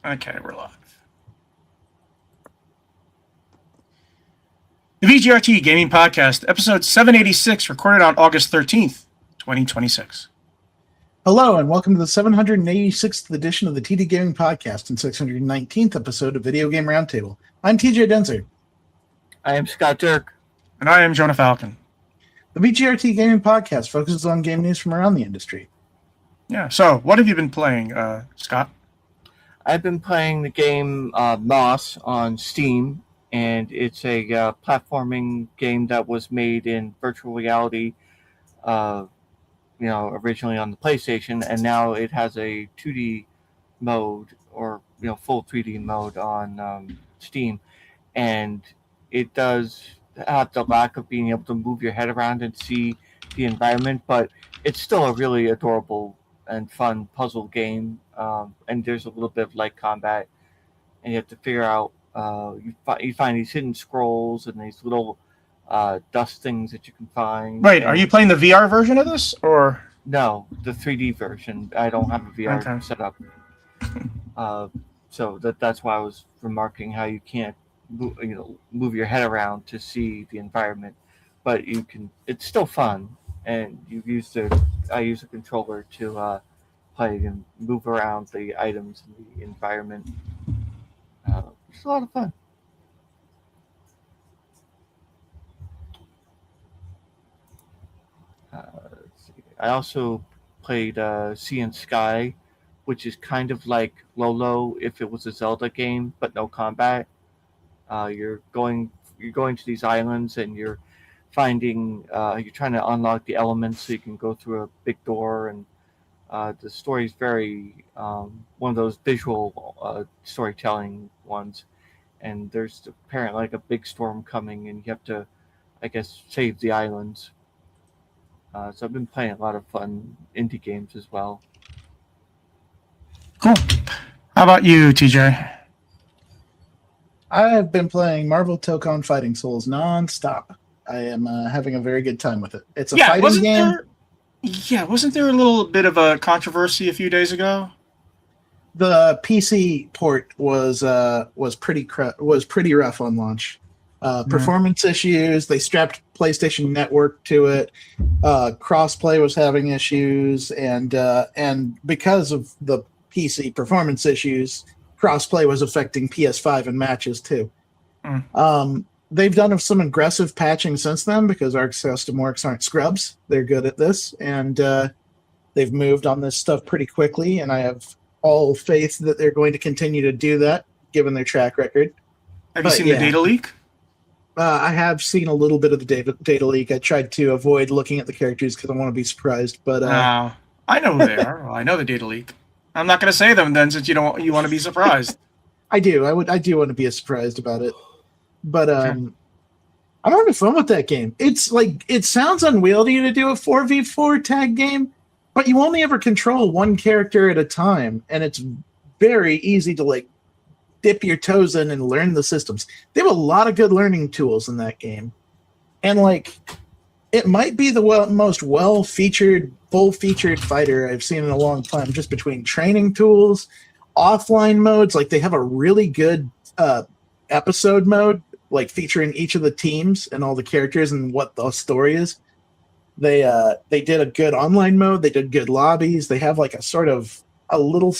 Okay, we're live. The VGRT Gaming Podcast, episode 786, recorded on August 13th, 2026. Hello, and welcome to the 786th edition of the TD Gaming Podcast and 619th episode of Video Game Roundtable. I'm TJ Denzer. I am Scott Dirk. And I am Jonah Falcon. The VGRT Gaming Podcast focuses on game news from around the industry. Yeah, so what have you been playing, Scott? I've been playing the game Moss on Steam, and it's a platforming game that was made in virtual reality, originally on the PlayStation, and now it has a 2D mode or full 3D mode on Steam, and it does have the lack of being able to move your head around and see the environment, but it's still a really adorable and fun puzzle game, and there's a little bit of light combat, and you have to figure out you find these hidden scrolls and these little dust things that you can find. Right, are you playing the VR version of this, or? No, the 3D version. I don't have a VR set up. So that's why I was remarking how you can't move your head around to see the environment, but you can. It's still fun, and I use a controller to play and move around the items in the environment. It's a lot of fun. Let's see. I also played Sea and Sky, which is kind of like Lolo if it was a Zelda game, but no combat. You're going to these islands, and you're finding you're trying to unlock the elements so you can go through a big door, and the story is very one of those visual storytelling ones, and there's apparently like a big storm coming, and you have to, I guess, save the islands. So I've been playing a lot of fun indie games as well. Cool. How about you, TJ? I have been playing Marvel Tokon Fighting Souls non-stop. I am having a very good time with it. It's a fighting game. Wasn't there a little bit of a controversy a few days ago? The PC port was pretty rough on launch. Performance issues. They strapped PlayStation Network to it. Crossplay was having issues, and because of the PC performance issues, crossplay was affecting PS5 and matches too. They've done some aggressive patching since then because our custom works aren't scrubs. They're good at this, and they've moved on this stuff pretty quickly, and I have all faith that they're going to continue to do that given their track record. Have you seen the data leak? I have seen a little bit of the data leak. I tried to avoid looking at the characters because I want to be surprised. But I know who they are. Well, I know the data leak. I'm not going to say them then, since you want to be surprised. I do. I do want to be surprised about it. But I'm having fun with that game. It's like, it sounds unwieldy to do a 4v4 tag game, but you only ever control one character at a time, and it's very easy to dip your toes in and learn the systems. They have a lot of good learning tools in that game. And it might be the most well-featured, full-featured fighter I've seen in a long time, just between training tools, offline modes. They have a really good episode mode, featuring each of the teams and all the characters and what the story is. They did a good online mode. They did good lobbies. They have a little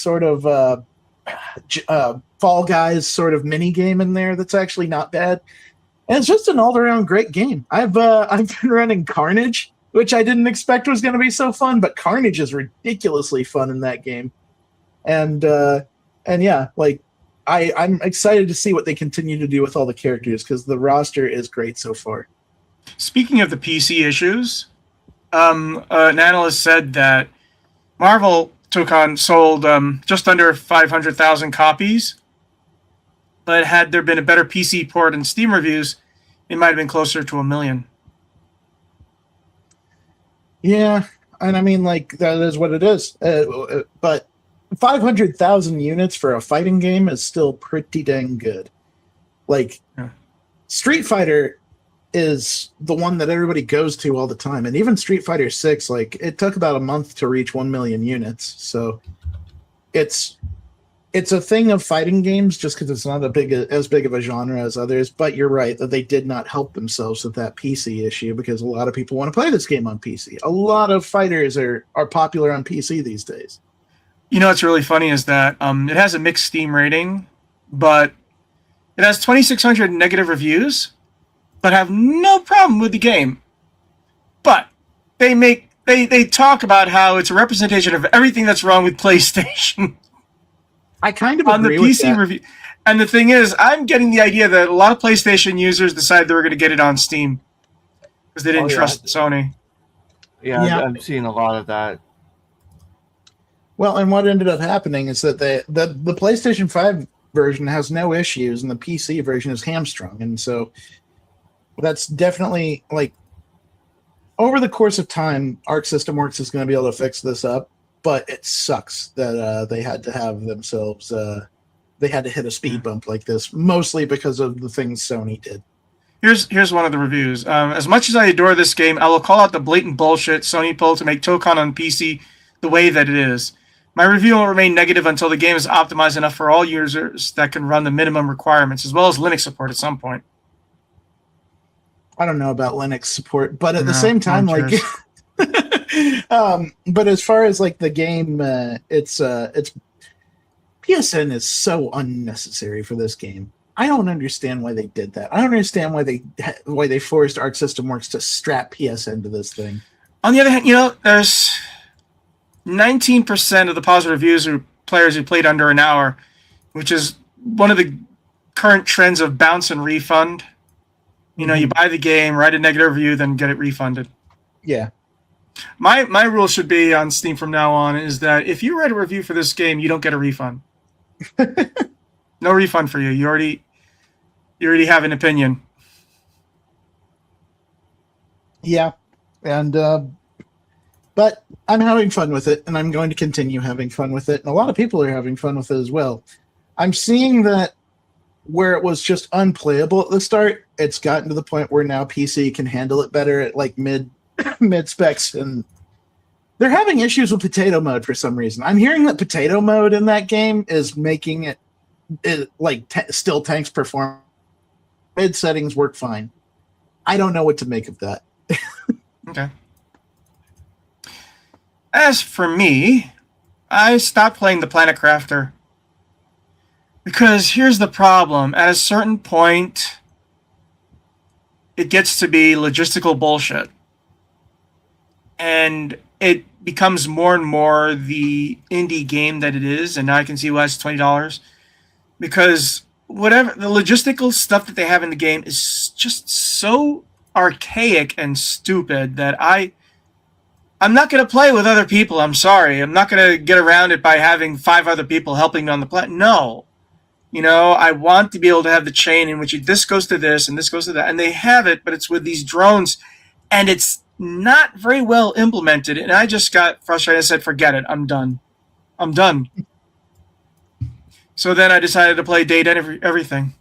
Fall Guys sort of mini game in there that's actually not bad, and it's just an all-around great game. I've been running Carnage, which I didn't expect was going to be so fun, but Carnage is ridiculously fun in that game, and yeah, I'm excited to see what they continue to do with all the characters because the roster is great so far. Speaking of the PC issues, an analyst said that Marvel Tokon sold just under 500,000 copies, but had there been a better PC port and Steam reviews, it might have been closer to 1 million. Yeah, and I mean, that is what it is. But 500,000 units for a fighting game is still pretty dang good. Street Fighter is the one that everybody goes to all the time, and even Street Fighter 6, it took about a month to reach 1 million units. So it's it's a thing of fighting games just because it's not as big of a genre as others. But you're right that they did not help themselves with that PC issue because a lot of people want to play this game on PC. A lot of fighters are popular on PC these days. You know what's really funny is that it has a mixed Steam rating, but it has 2,600 negative reviews, but have no problem with the game. But they talk about how it's a representation of everything that's wrong with PlayStation. I kind of On the agree with PC that. review. And the thing is, I'm getting the idea that a lot of PlayStation users decided they were going to get it on Steam because they didn't trust Sony. Yeah, Yeah. I'm seeing a lot of that. Well, and what ended up happening is that the PlayStation 5 version has no issues and the PC version is hamstrung. And so that's definitely like over the course of time, Arc System Works is going to be able to fix this up, but it sucks that they had to have themselves they had to hit a speed bump like this, mostly because of the things Sony did. Here's one of the reviews. As much as I adore this game, I will call out the blatant bullshit Sony pulled to make Tokon on PC the way that it is. My review will remain negative until the game is optimized enough for all users that can run the minimum requirements, as well as Linux support at some point. I don't know about Linux support, but at the same time, like, but as far as like the game, it's PSN is so unnecessary for this game. I don't understand why they did that. I don't understand why they forced Arc System Works to strap PSN to this thing. On the other hand, there's 19% of the positive reviews are players who played under an hour, which is one of the current trends of bounce and refund. You buy the game, write a negative review, then get it refunded. Yeah. My rule should be on Steam from now on is that if you write a review for this game, you don't get a refund. No refund for you. You already have an opinion. Yeah. And but I'm having fun with it, and I'm going to continue having fun with it. And a lot of people are having fun with it as well. I'm seeing that where it was just unplayable at the start, it's gotten to the point where now PC can handle it better at like mid specs, and they're having issues with potato mode for some reason. I'm hearing that potato mode in that game is making it still tanks perform. Mid settings work fine. I don't know what to make of that. Okay. As for me, I stopped playing the Planet Crafter. Because here's the problem. At a certain point, it gets to be logistical bullshit. And it becomes more and more the indie game that it is. And now I can see why it's $20. Because whatever the logistical stuff that they have in the game is just so archaic and stupid that I'm not going to play with other people. I'm sorry. I'm not going to get around it by having 5 other people helping me on the planet. No. I want to be able to have the chain in which this goes to this and this goes to that. And they have it, but it's with these drones. And it's not very well implemented. And I just got frustrated. I said, forget it. I'm done. So then I decided to play Date Everything.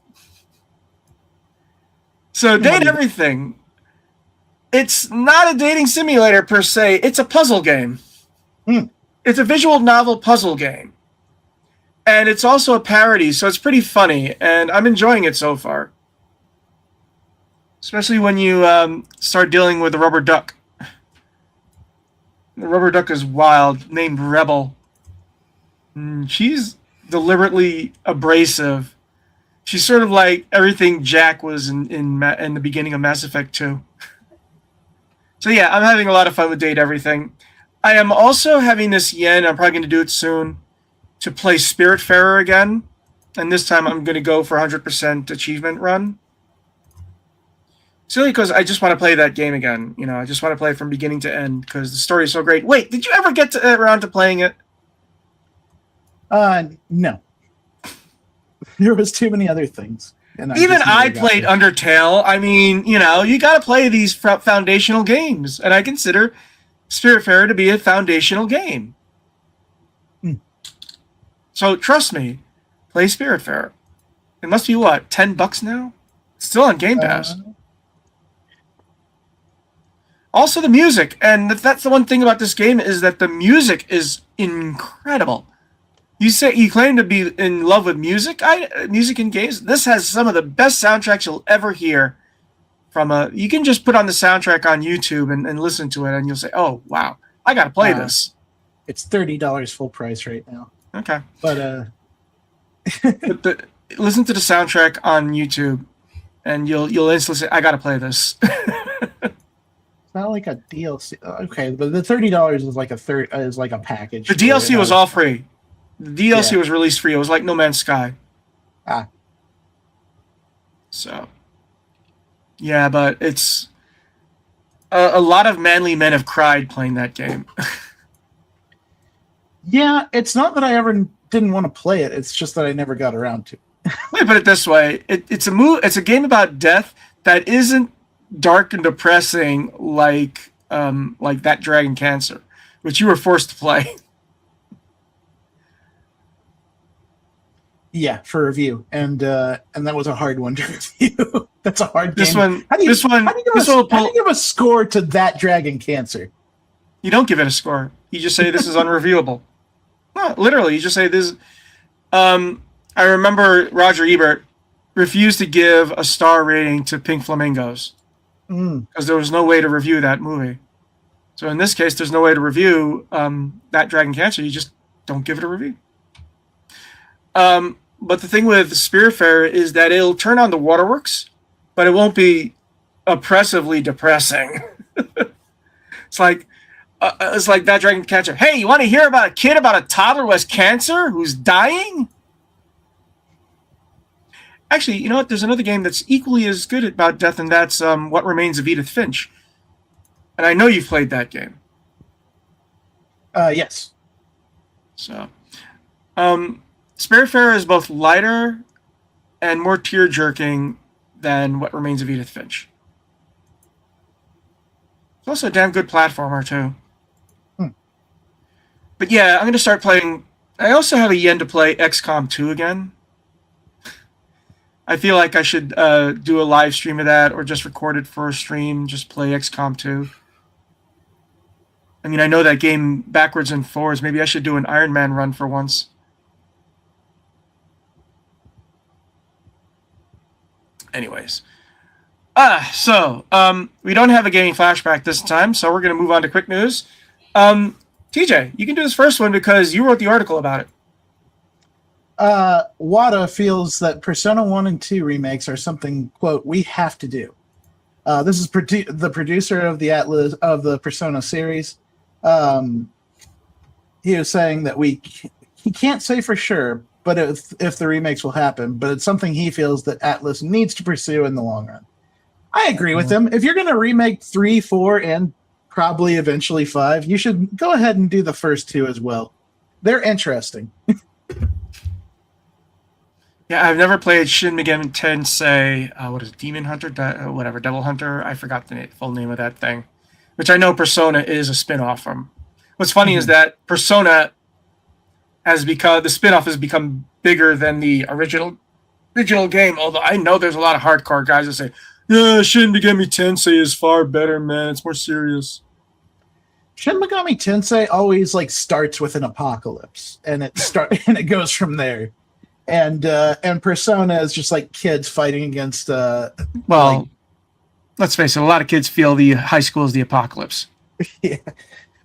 So Date Everything, it's not a dating simulator per se. It's a puzzle game. It's a visual novel puzzle game. And it's also a parody, so it's pretty funny, and I'm enjoying it so far. Especially when you start dealing with the rubber duck. The rubber duck is wild, named Rebel. She's deliberately abrasive. She's sort of like everything Jack was in the beginning of Mass Effect 2. So yeah, I'm having a lot of fun with Date Everything. I am also having this yen, I'm probably going to do it soon, to play Spiritfarer again, and this time I'm going to go for 100% achievement run. Silly because I just want to play that game again. I just want to play it from beginning to end because the story is so great. Wait, did you ever get around to playing it? No. There was too many other things. And Even I played Undertale. I mean, you got to play these foundational games, and I consider Spiritfarer to be a foundational game. So trust me, play Spiritfarer. It must be what, $10 now? It's still on Game Pass. Also the music, and that's the one thing about this game is that the music is incredible. you claim to be in love with music, music and games. This has some of the best soundtracks you'll ever hear. You can just put on the soundtrack on YouTube and listen to it, and you'll say, "Oh wow, I gotta play this." It's $30 full price right now. Okay, but listen to the soundtrack on YouTube, and you'll instantly say, "I gotta play this." It's not like a DLC. Okay, but the $30 is like a package. The DLC was all free. The DLC was released free. It was like No Man's Sky. So, yeah, but it's a lot of manly men have cried playing that game. Yeah, it's not that I ever didn't want to play it. It's just that I never got around to. Let me put it this way: it's a game about death that isn't dark and depressing like that Dragon Cancer, which you were forced to play. Yeah, for review, and that was a hard one to review. That's a hard game. How do you give a score to that Dragon Cancer? You don't give it a score. You just say this is unreviewable. No, literally, you just say this. I remember Roger Ebert refused to give a star rating to Pink Flamingos because there was no way to review that movie. So in this case, there's no way to review that Dragon Cancer. You just don't give it a review. But the thing with Spiritfarer is that it'll turn on the waterworks, but it won't be oppressively depressing. It's like that Dragon Cancer. Hey, you want to hear about a kid about a toddler who has cancer who's dying? Actually, you know what? There's another game that's equally as good about death, and that's What Remains of Edith Finch. And I know you've played that game. Yes. So, Spiritfarer is both lighter and more tear-jerking than What Remains of Edith Finch. It's also a damn good platformer, too. But yeah, I'm going to start playing... I also have a yen to play XCOM 2 again. I feel like I should do a live stream of that or just record it for a stream, just play XCOM 2. I mean, I know that game backwards and forwards. Maybe I should do an Iron Man run for once. Anyways. So we don't have a gaming flashback this time, so we're going to move on to quick news. TJ, you can do this first one because you wrote the article about it. Wada feels that Persona 1 and 2 remakes are something, quote, we have to do. This is the producer of the Atlus of the Persona series. He was saying that he can't say for sure, but if the remakes will happen, but it's something he feels that Atlus needs to pursue in the long run. I agree with him. If you're going to remake 3, 4, and probably eventually 5, you should go ahead and do the first 2 as well. They're interesting. Yeah, I've never played Shin Megami Tensei, what is it, Demon Hunter? Whatever, Devil Hunter? I forgot the full name of that thing. Which I know Persona is a spin-off from. What's funny is that Persona has become, the spin-off has become bigger than the original game, although I know there's a lot of hardcore guys that say, yeah, Shin Megami Tensei is far better, man. It's more serious. Shin Megami Tensei always starts with an apocalypse, and it goes from there. And Persona is just like kids fighting against. Let's face it. A lot of kids feel the high school is the apocalypse. Yeah,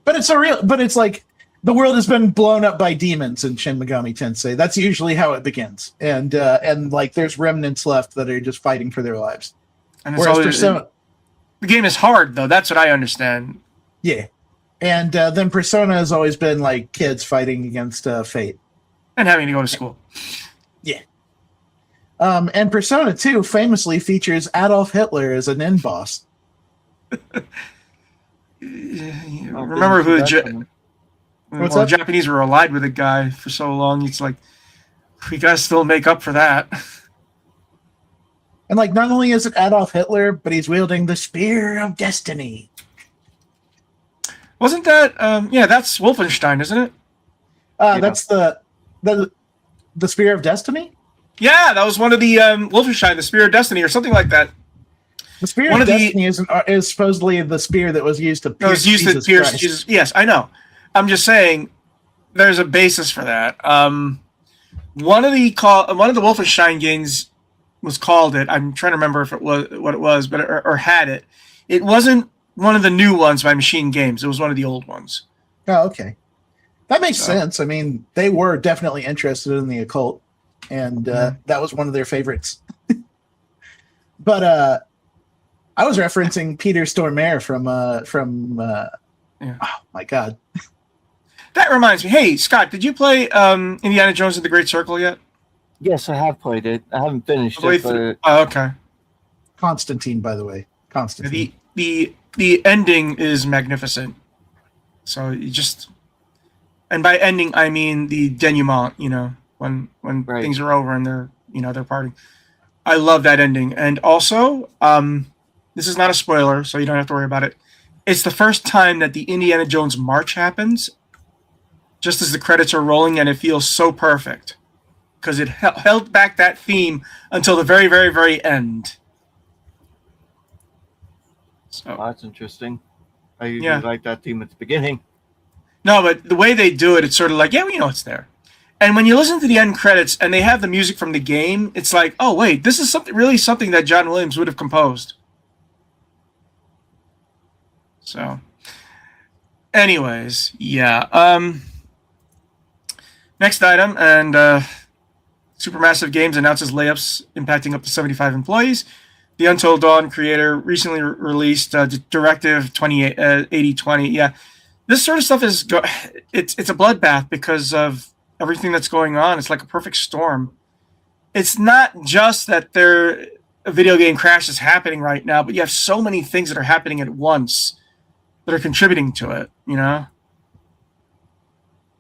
but it's like the world has been blown up by demons in Shin Megami Tensei. That's usually how it begins, and there's remnants left that are just fighting for their lives. And it's always, Persona, the game is hard though. That's what I understand. Yeah, and then Persona has always been like kids fighting against fate and having to go to school. Yeah. And Persona 2 famously features Adolf Hitler as an end boss. Remember who the Japanese were allied with the guy for so long. It's like, we gotta still make up for that. And not only is it Adolf Hitler, but he's wielding the Spear of Destiny. Wasn't that, that's Wolfenstein, isn't it? That's the Spear of Destiny? Yeah, that was one of the Wolfenstein, the Spear of Destiny, or something like that. The Spear of Destiny is supposedly the spear that was used to pierce Jesus Christ. Yes, I know. I'm just saying, there's a basis for that. One of the Wolfenstein games was called it. I'm trying to remember if it was what it was, but or had it. It wasn't one of the new ones by Machine Games. It was one of the old ones. Oh, okay. That makes sense. I mean, they were definitely interested in the occult, and that was one of their favorites. But I was referencing Peter Stormare from oh my god. That reminds me. Hey, Scott, did you play Indiana Jones and the Great Circle yet? Yes, I have played it. I haven't finished it, but oh, okay. Constantine, by the way. Constantine. The ending is magnificent. So you just, and by ending I mean the denouement. You know, when Right. things are over and they're partying. I love that ending, and also this is not a spoiler, so you don't have to worry about it. It's the first time that the Indiana Jones march happens, just as the credits are rolling, and it feels so perfect because it held back that theme until the very, very, very end. So that's interesting. I usually like that theme at the beginning. No, but the way they do it, it's sort of like, yeah, we know it's there. And when you listen to the end credits and they have the music from the game, it's like, oh wait, this is something that John Williams would have composed. So, anyways, yeah. Next item, and Supermassive Games announces layoffs impacting up to 75 employees. The Until Dawn creator recently released Directive 8020. Yeah, this sort of stuff is it's a bloodbath because of everything that's going on. It's like a perfect storm. It's not just that a video game crash is happening right now, but you have so many things that are happening at once that are contributing to it, you know?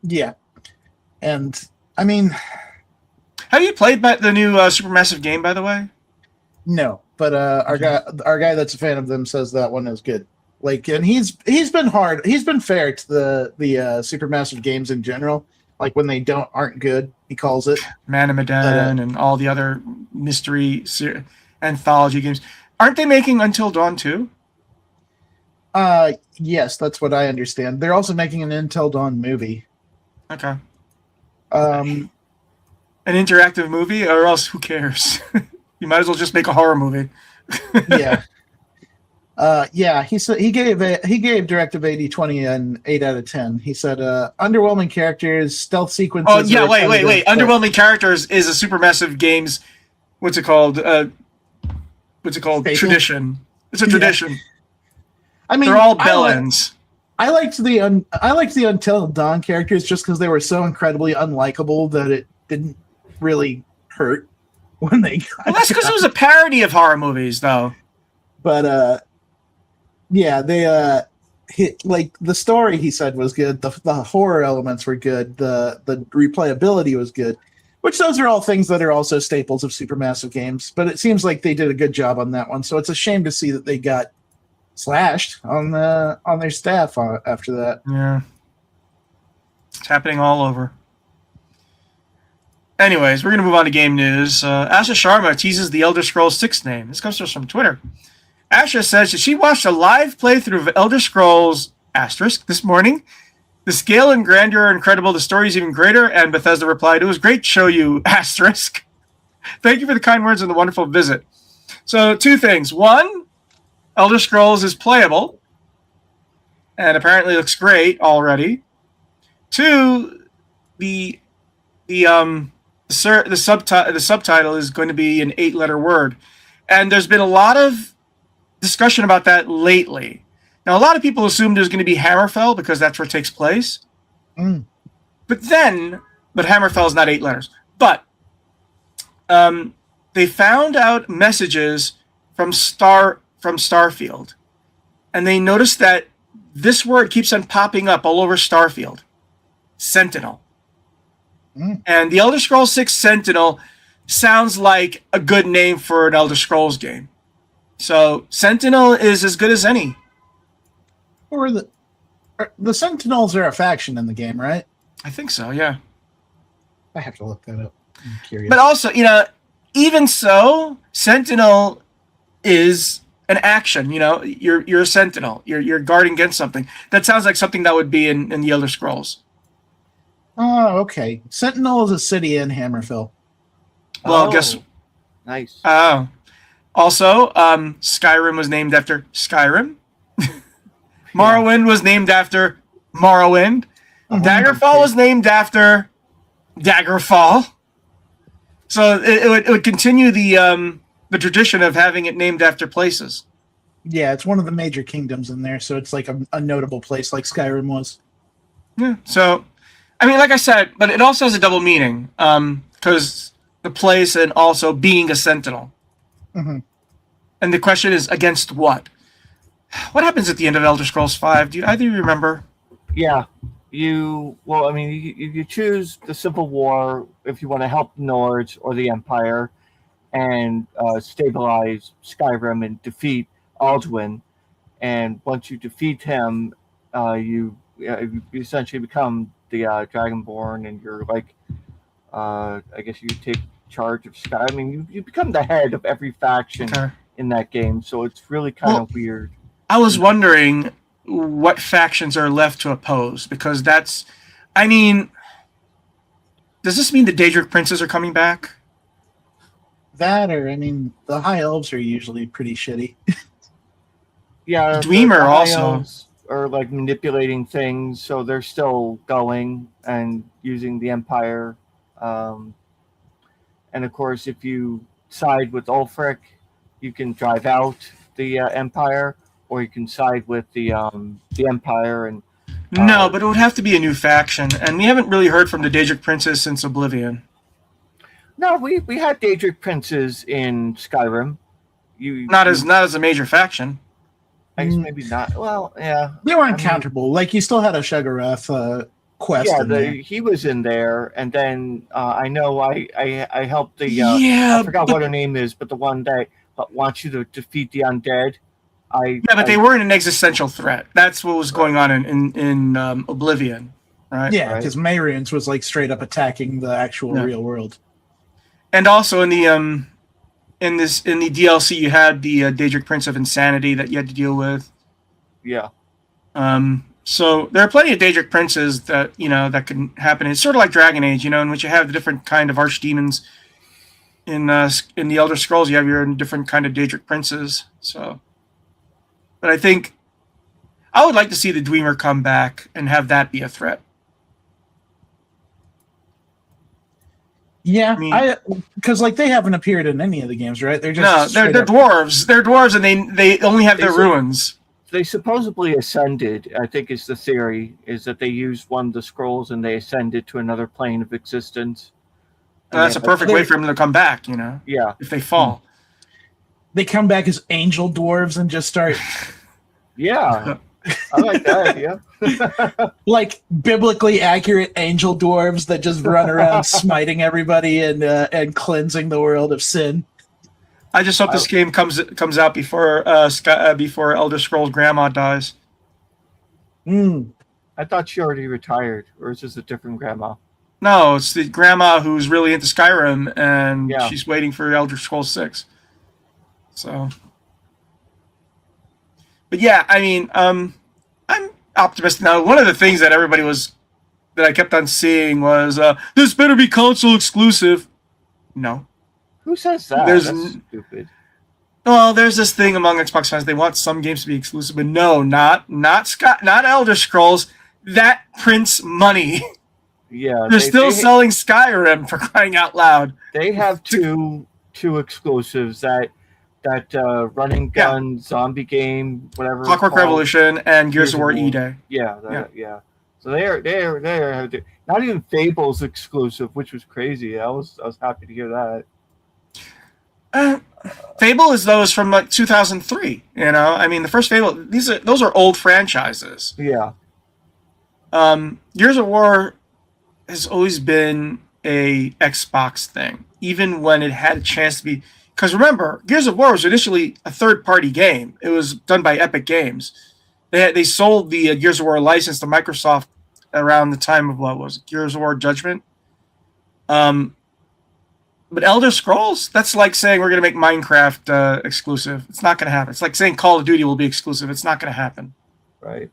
Yeah. And, I mean... Have you played the new Supermassive game, by the way? No, but our guy that's a fan of them says that one is good. Like, and he's been hard. He's been fair to the Supermassive games in general. Like when they aren't good, he calls it Man of Medan and all the other mystery anthology games. Aren't they making Until Dawn too? Yes, that's what I understand. They're also making an Until Dawn movie. Okay. An interactive movie, or else who cares? You might as well just make a horror movie. Yeah. Yeah, he said he gave Directive 8020 an 8 out of 10. He said underwhelming characters, stealth sequences. Oh yeah, wait. Underwhelming characters is a Supermassive Games. What's it called? Staple? Tradition. It's a tradition. I mean, they're all bellends. I liked the Until Dawn characters just because they were so incredibly unlikable that it didn't really hurt when they got. Well, that's because it was a parody of horror movies, though. But yeah, they like the story he said was good. The horror elements were good. The replayability was good. Which those are all things that are also staples of Supermassive Games. But it seems like they did a good job on that one. So it's a shame to see that they got slashed on their staff after that. Yeah, it's happening all over. Anyways, we're going to move on to game news. Asha Sharma teases the Elder Scrolls 6 name. This comes to us from Twitter. Asha says that she watched a live playthrough of Elder Scrolls * this morning. The scale and grandeur are incredible. The story is even greater. And Bethesda replied, "It was great to show you *. Thank you for the kind words and the wonderful visit." So 2 things. 1, Elder Scrolls is playable and apparently looks great already. 2, the subtitle is going to be an 8-letter word. And there's been a lot of discussion about that lately. Now, a lot of people assume there's going to be Hammerfell because that's where it takes place. Mm. But Hammerfell is not 8 letters. But they found out messages from Starfield. And they noticed that this word keeps on popping up all over Starfield. Sentinel. Mm. And the Elder Scrolls 6 Sentinel sounds like a good name for an Elder Scrolls game. So Sentinel is as good as any. Or the Sentinels are a faction in the game, right? I think so, yeah. I have to look that up. I'm curious. But also, even so, Sentinel is an action. You're a Sentinel. You're guarding against something. That sounds like something that would be in the Elder Scrolls. Oh, okay. Sentinel is a city in Hammerfell. Well, Oh, guess. nice. Oh. Also, Skyrim was named after Skyrim. Morrowind was named after Morrowind. Mhm. Daggerfall was named after Daggerfall. So it would continue the tradition of having it named after places. Yeah, it's one of the major kingdoms in there, so it's like a notable place like Skyrim was. Yeah. So, I mean, like I said, but it also has a double meaning because the place and also being a sentinel. Hmm. And the question is against what? What happens at the end of Elder Scrolls V? Do either of you remember? Yeah. Well, I mean, you choose the Civil War if you want to help the Nords or the Empire and stabilize Skyrim and defeat Alduin. And once you defeat him, you essentially become the Dragonborn, and you're like, I guess you take charge of Sky. I mean, you become the head of every faction Okay. in that game, so it's really kind of Well, weird. I was wondering what factions are left to oppose because that's, I mean, does this mean the Daedric princes are coming back? That, or I mean, the High Elves are usually pretty shitty. Yeah, Dwemer the High also. Elves are like manipulating things, so they're still going and using the Empire. Um, and of course, if you side with Ulfric, you can drive out the Empire, or you can side with the Empire and No, but it would have to be a new faction, and we haven't really heard from the Daedric princes since Oblivion. no, we had Daedric princes in Skyrim. Not as a major faction. I guess maybe not. Well, yeah, They weren't I mean, counterable. Like, you still had a Shugarath quest yeah. in there. He was in there, and then I know I helped the Yeah, I forgot but, what her name is, but the one that wants you to defeat the undead. but they weren't an existential threat. That's what was going on in Oblivion, right? Yeah, Right. because Mayrunes was like straight up attacking the actual Yeah. real world. And also in the DLC, you had the Daedric Prince of Insanity that you had to deal with. Yeah. So there are plenty of Daedric princes that that can happen. It's sort of like Dragon Age, in which you have the different kind of archdemons. In the Elder Scrolls, you have your different kind of Daedric princes. So, but I think I would like to see the Dwemer come back and have that be a threat. Yeah, I mean- because like they haven't appeared in any of the games, right? They're No, just they're straight up- dwarves. They're dwarves, and they only have their ruins. They supposedly ascended. I think is the theory is that they used one of the scrolls and they ascended to another plane of existence. And that's a perfect way for them to come back. Yeah. If they fall. They come back as angel dwarves and just start Yeah. I like that idea. like biblically accurate angel dwarves that just run around smiting everybody and cleansing the world of sin. I just hope this game comes out before before Elder Scrolls Grandma dies. I thought she already retired, or is this a different grandma? No, it's the grandma who's really into Skyrim, and Yeah. she's waiting for Elder Scrolls 6. So, but yeah, I mean, I'm optimistic now. One of the things that I kept on seeing was this better be console exclusive. No. Who says that? There's That's stupid. Well, there's this thing among Xbox fans. They want some games to be exclusive, but no, not Elder Scrolls. That prints money. Yeah, They're still selling Skyrim, for crying out loud. They have two exclusives that running gun zombie game, whatever. it's Clockwork called. Revolution and Gears of War E-Day. Yeah. So they're not even Fable's exclusive, which was crazy. I was happy to hear that. Fable is those from like 2003. I mean, the first Fable. Those are old franchises. Yeah. Gears of War has always been a Xbox thing, even when it had a chance to be. Because remember, Gears of War was initially a third-party game. It was done by Epic Games. They sold the Gears of War license to Microsoft around the time of what was it, Gears of War Judgment. But Elder Scrolls, that's like saying we're going to make Minecraft exclusive. It's not going to happen. It's like saying Call of Duty will be exclusive. It's not going to happen. Right.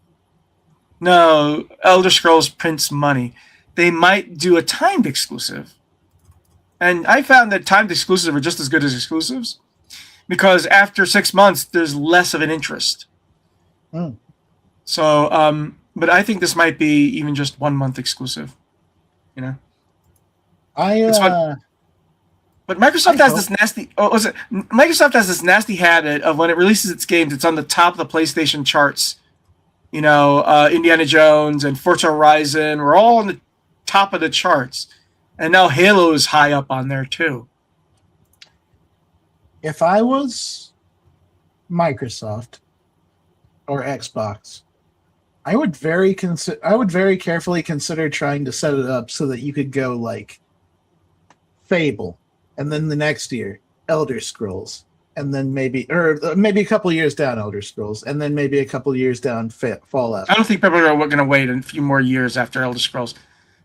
No, Elder Scrolls prints money. they might do a timed exclusive. And I found that timed exclusives are just as good as exclusives because after 6 months, there's less of an interest. Mm. So, but I think this might be even just 1 month exclusive. You know, It's fun. But Microsoft has this nasty. Oh, was it? Microsoft has this nasty habit of when it releases its games, it's on the top of the PlayStation charts. You know, Indiana Jones and Forza Horizon were all on the top of the charts, and now Halo is high up on there too. If I was Microsoft or Xbox, I would very carefully consider trying to set it up so that you could go like Fable, and then the next year Elder Scrolls, and then maybe a couple years down Elder Scrolls, and then maybe a couple years down Fallout. I don't think people are going to wait a few more years after Elder Scrolls.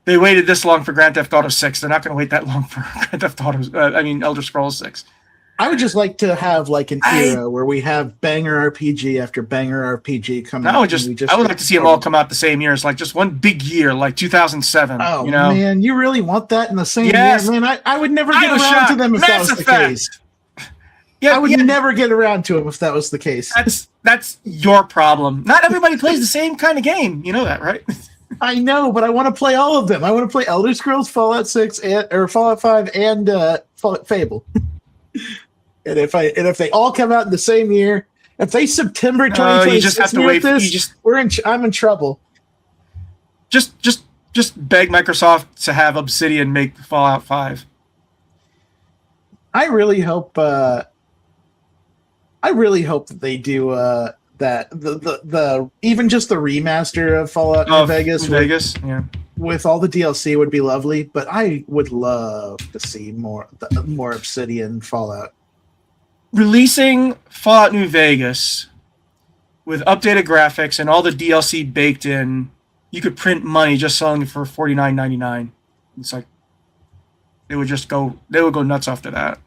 They waited this long for Grand Theft Auto 6. They're not going to wait that long for Grand Theft Auto. Elder Scrolls 6. I would just like to have like an era where we have banger RPG after banger RPG coming out. I would like to see them all come out the same year. It's like just one big year, like 2007. Oh, you know? Man, you really want that in the same Yes. year? Man, I would never get around to them if that was the case. Yeah, I would never get around to them if that was the case. That's your problem. Not everybody plays the same kind of game. You know that, right? I know, but I want to play all of them. I want to play Elder Scrolls, Fallout 6, or Fallout 5, and Fable. And if they all come out in the same year, if they September 2026 you just have to wait. I'm in trouble. Just beg Microsoft to have Obsidian make Fallout 5. I really hope that they do that. The even just the remaster of Fallout New Vegas, with all the DLC would be lovely. But I would love to see more Obsidian Fallout. Releasing Fallout New Vegas with updated graphics and all the DLC baked in, you could print money just selling it for $49.99. It's like they would go nuts after that.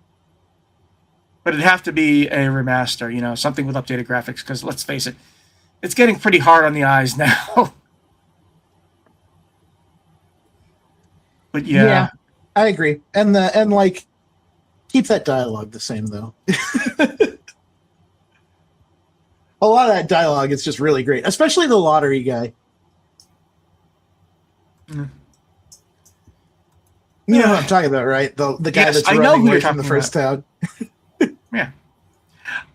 But it'd have to be a remaster, you know, something with updated graphics, because let's face it, it's getting pretty hard on the eyes now. But yeah, I agree. And like keep that dialogue the same though. A lot of that dialogue is just really great, especially the lottery guy. Mm. You know what I'm talking about, right? The guy that's running away from the first town. Yeah.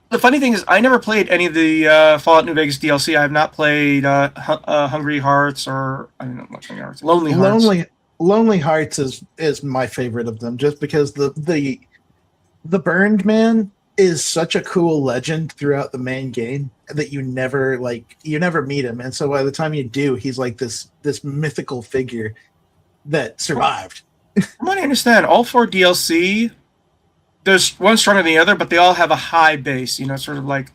The funny thing is, I never played any of the Fallout New Vegas DLC. I have not played Hungry Hearts or not Hungry Hearts, Lonely Hearts. Lonely Hearts is my favorite of them, just because the Burned Man is such a cool legend throughout the main game that you never meet him, and so by the time you do, he's like this mythical figure that survived. From what I understand, all 4 DLC, there's one stronger than the other, but they all have a high base. You know, sort of like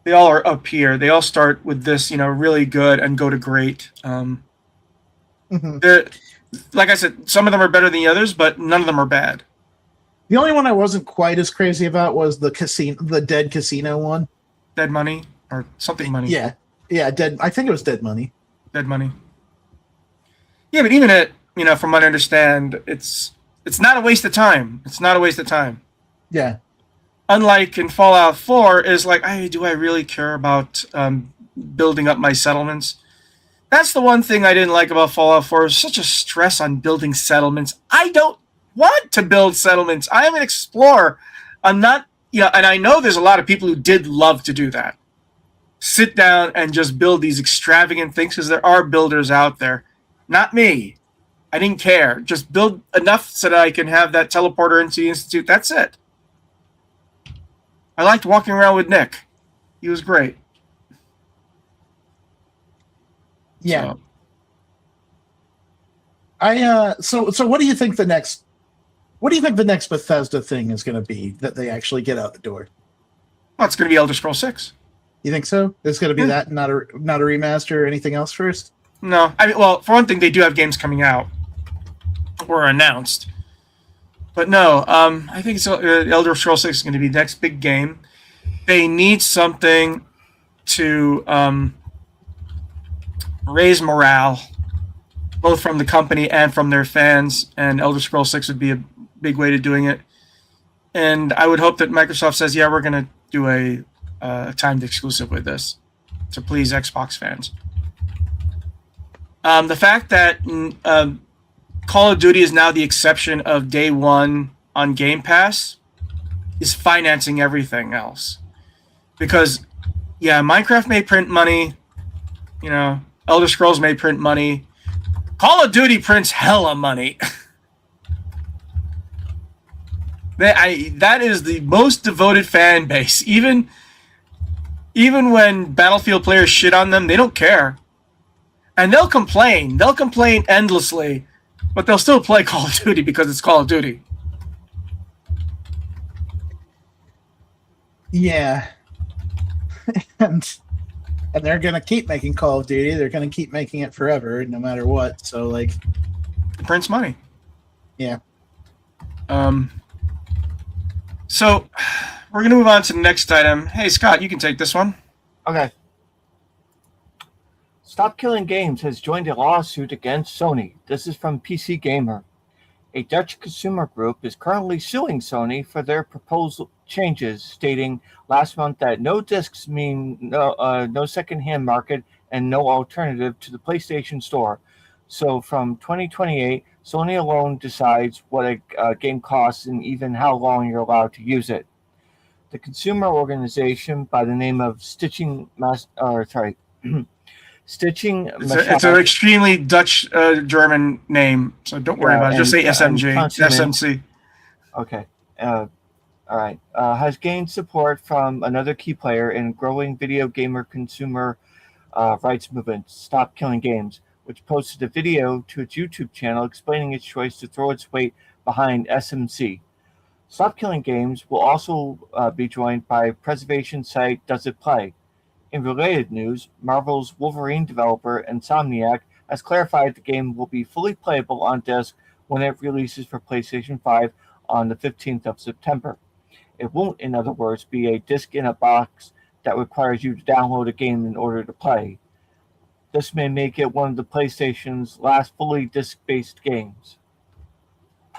they all are up here. They all start with this, you know, really good and go to great. Like I said, some of them are better than the others, but none of them are bad. The only one I wasn't quite as crazy about was the Dead Casino one. Dead Money or something Money. Yeah, Dead. I think it was Dead Money. Dead Money. Yeah, but even from what I understand, it's not a waste of time. It's not a waste of time. Yeah. Unlike in Fallout 4, is like, do I really care about building up my settlements? That's the one thing I didn't like about Fallout 4. Is such a stress on building settlements. I don't want to build settlements. I am an explorer. I'm not, and I know there's a lot of people who did love to do that. Sit down and just build these extravagant things, because there are builders out there. Not me. I didn't care. Just build enough so that I can have that teleporter into the Institute. That's it. I liked walking around with Nick. He was great. Yeah. So what do you think the next Bethesda thing is going to be that they actually get out the door? Well, it's going to be Elder Scrolls 6. You think so? It's going to be that, not a remaster or anything else first? No. For one thing, they do have games coming out or announced. But no, I think Elder Scrolls 6 is going to be the next big game. They need something to raise morale both from the company and from their fans. And Elder Scrolls 6 would be a big way to doing it. And I would hope that Microsoft says, yeah, we're going to do a timed exclusive with this to please Xbox fans. The fact that Call of Duty is now the exception of day one on Game Pass is financing everything else. Because, yeah, Minecraft may print money, Elder Scrolls may print money. Call of Duty prints hella money. That is the most devoted fan base. Even when Battlefield players shit on them, they don't care. And they'll complain. They'll complain endlessly, but they'll still play Call of Duty because it's Call of Duty. Yeah. and they're going to keep making Call of Duty. They're going to keep making it forever, no matter what. So, like... It prints money. Yeah. So, we're going to move on to the next item. Hey, Scott, you can take this one. Okay. Stop Killing Games has joined a lawsuit against Sony. This is from PC Gamer. A Dutch consumer group is currently suing Sony for their proposed changes, stating last month that no discs mean no second-hand market and no alternative to the PlayStation Store. So from 2028, Sony alone decides what a game costs and even how long you're allowed to use it. The consumer organization by the name of It's an extremely Dutch German name, so don't worry about it. Just say SMC. Okay. All right. Has gained support from another key player in growing video gamer consumer rights movement, Stop Killing Games, which posted a video to its YouTube channel explaining its choice to throw its weight behind SMC. Stop Killing Games will also be joined by preservation site Does It Play. In related news, Marvel's Wolverine developer Insomniac has clarified the game will be fully playable on disc when it releases for PlayStation 5 on the 15th of September. It won't, in other words, be a disc in a box that requires you to download a game in order to play. This may make it one of the PlayStation's last fully disc-based games.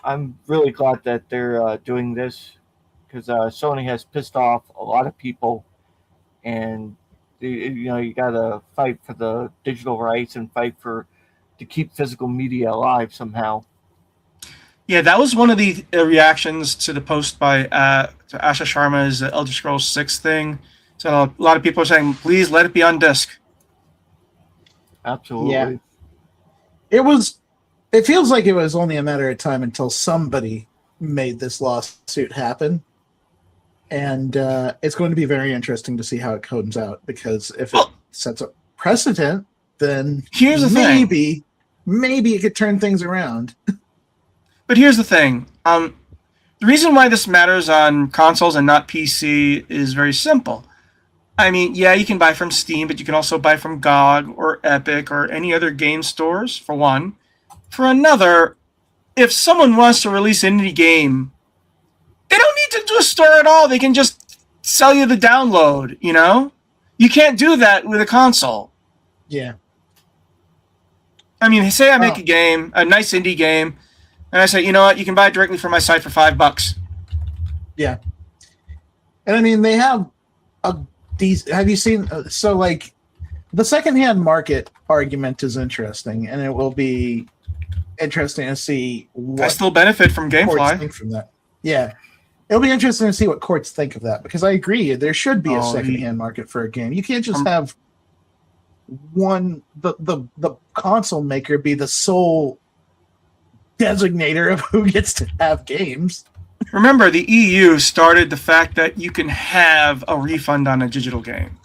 I'm really glad that they're doing this because Sony has pissed off a lot of people, and you gotta fight for the digital rights and fight to keep physical media alive somehow. Yeah, that was one of the reactions to the post by to Asha Sharma's Elder Scrolls 6 thing. So a lot of people are saying, please let it be on disc. Absolutely. Yeah. It feels like it was only a matter of time until somebody made this lawsuit happen. And it's going to be very interesting to see how it comes out, because if it sets a precedent, then here's the maybe it could turn things around. But here's the thing. The reason why this matters on consoles and not PC is very simple. I mean, yeah, you can buy from Steam, but you can also buy from GOG or Epic or any other game stores, for one. For another, if someone wants to release an indie game, they don't need to do a store at all. They can just sell you the download, You can't do that with a console. Yeah. I mean, say I make a game, a nice indie game, and I say, you know what, you can buy it directly from my site for $5. Yeah. And I mean, they have have you seen, the secondhand market argument is interesting, and it will be interesting to see what I still benefit from GameFly. Think from that. Yeah. It'll be interesting to see what courts think of that, because I agree there should be a secondhand market for a game. You can't just have the console maker be the sole designator of who gets to have games. Remember, the EU started the fact that you can have a refund on a digital game.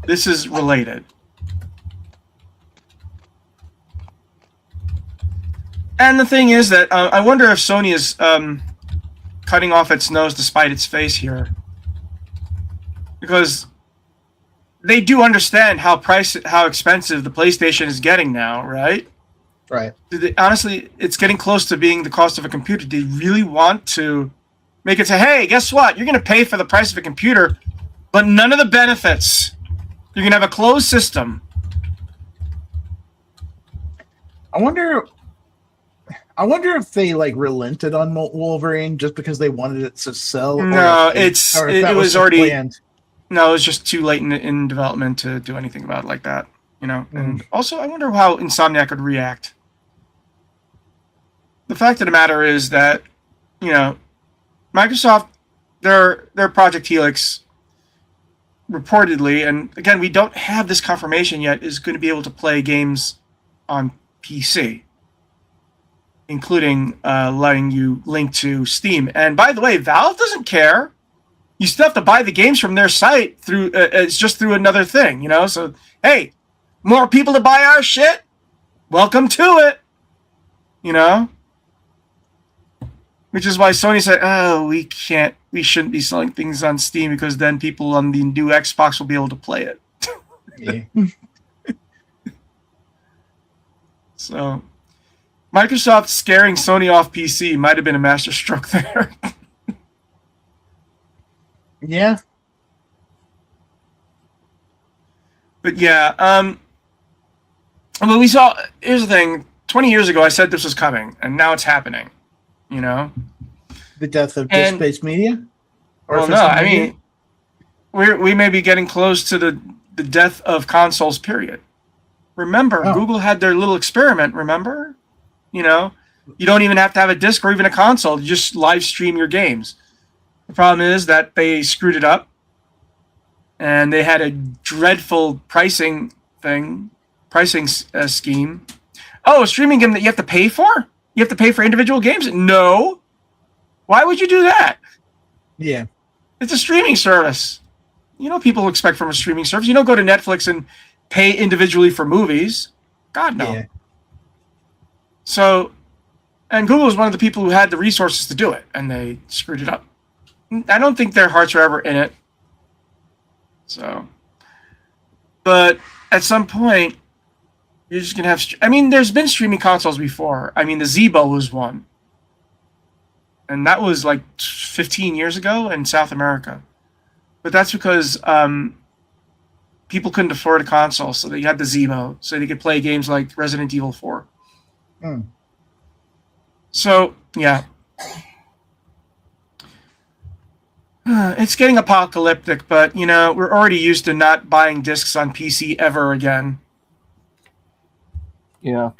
This is related. And the thing is that I wonder if Sony is cutting off its nose to spite its face here, because they do understand how expensive the PlayStation is getting now, right? Right. Honestly, it's getting close to being the cost of a computer. Do they really want to make it say, hey, guess what? You're going to pay for the price of a computer, but none of the benefits. You're going to have a closed system. I wonder if they like relented on Wolverine just because they wanted it to sell. No, or if that it was just already planned. no, it was just too late in development to do anything about it like that. And also I wonder how Insomniac would react. The fact of the matter is that Microsoft, their Project Helix, reportedly, and again we don't have this confirmation yet, is going to be able to play games on PC, including letting you link to Steam. And by the way, Valve doesn't care. You still have to buy the games from their site through. It's just through another thing, So hey, more people to buy our shit. Welcome to it. Which is why Sony said, "Oh, we shouldn't be selling things on Steam because then people on the new Xbox will be able to play it." Yeah. So, Microsoft scaring Sony off PC might have been a masterstroke there. Yeah. But yeah, we saw. Here's the thing: 20 years ago, I said this was coming, and now it's happening. The death of disk-based media. Well, no, I mean, we may be getting close to the death of consoles. Period. Remember, Google had their little experiment. Remember, you don't even have to have a disc or even a console. You just live stream your games. The problem is that they screwed it up, and they had a dreadful pricing scheme. Oh, a streaming game that you have to pay for? You have to pay for individual games? No. Why would you do that? Yeah. It's a streaming service. People expect from a streaming service. You don't go to Netflix and pay individually for movies. God, no. Yeah. So, and Google was one of the people who had the resources to do it, and they screwed it up. I don't think their hearts are ever in it. So, but at some point, you're just going to have... there's been streaming consoles before. The Zebo was one. And that was like 15 years ago in South America. But that's because people couldn't afford a console, so they had the Zebo, so they could play games like Resident Evil 4. So, yeah. It's getting apocalyptic, but, we're already used to not buying discs on PC ever again. Yeah.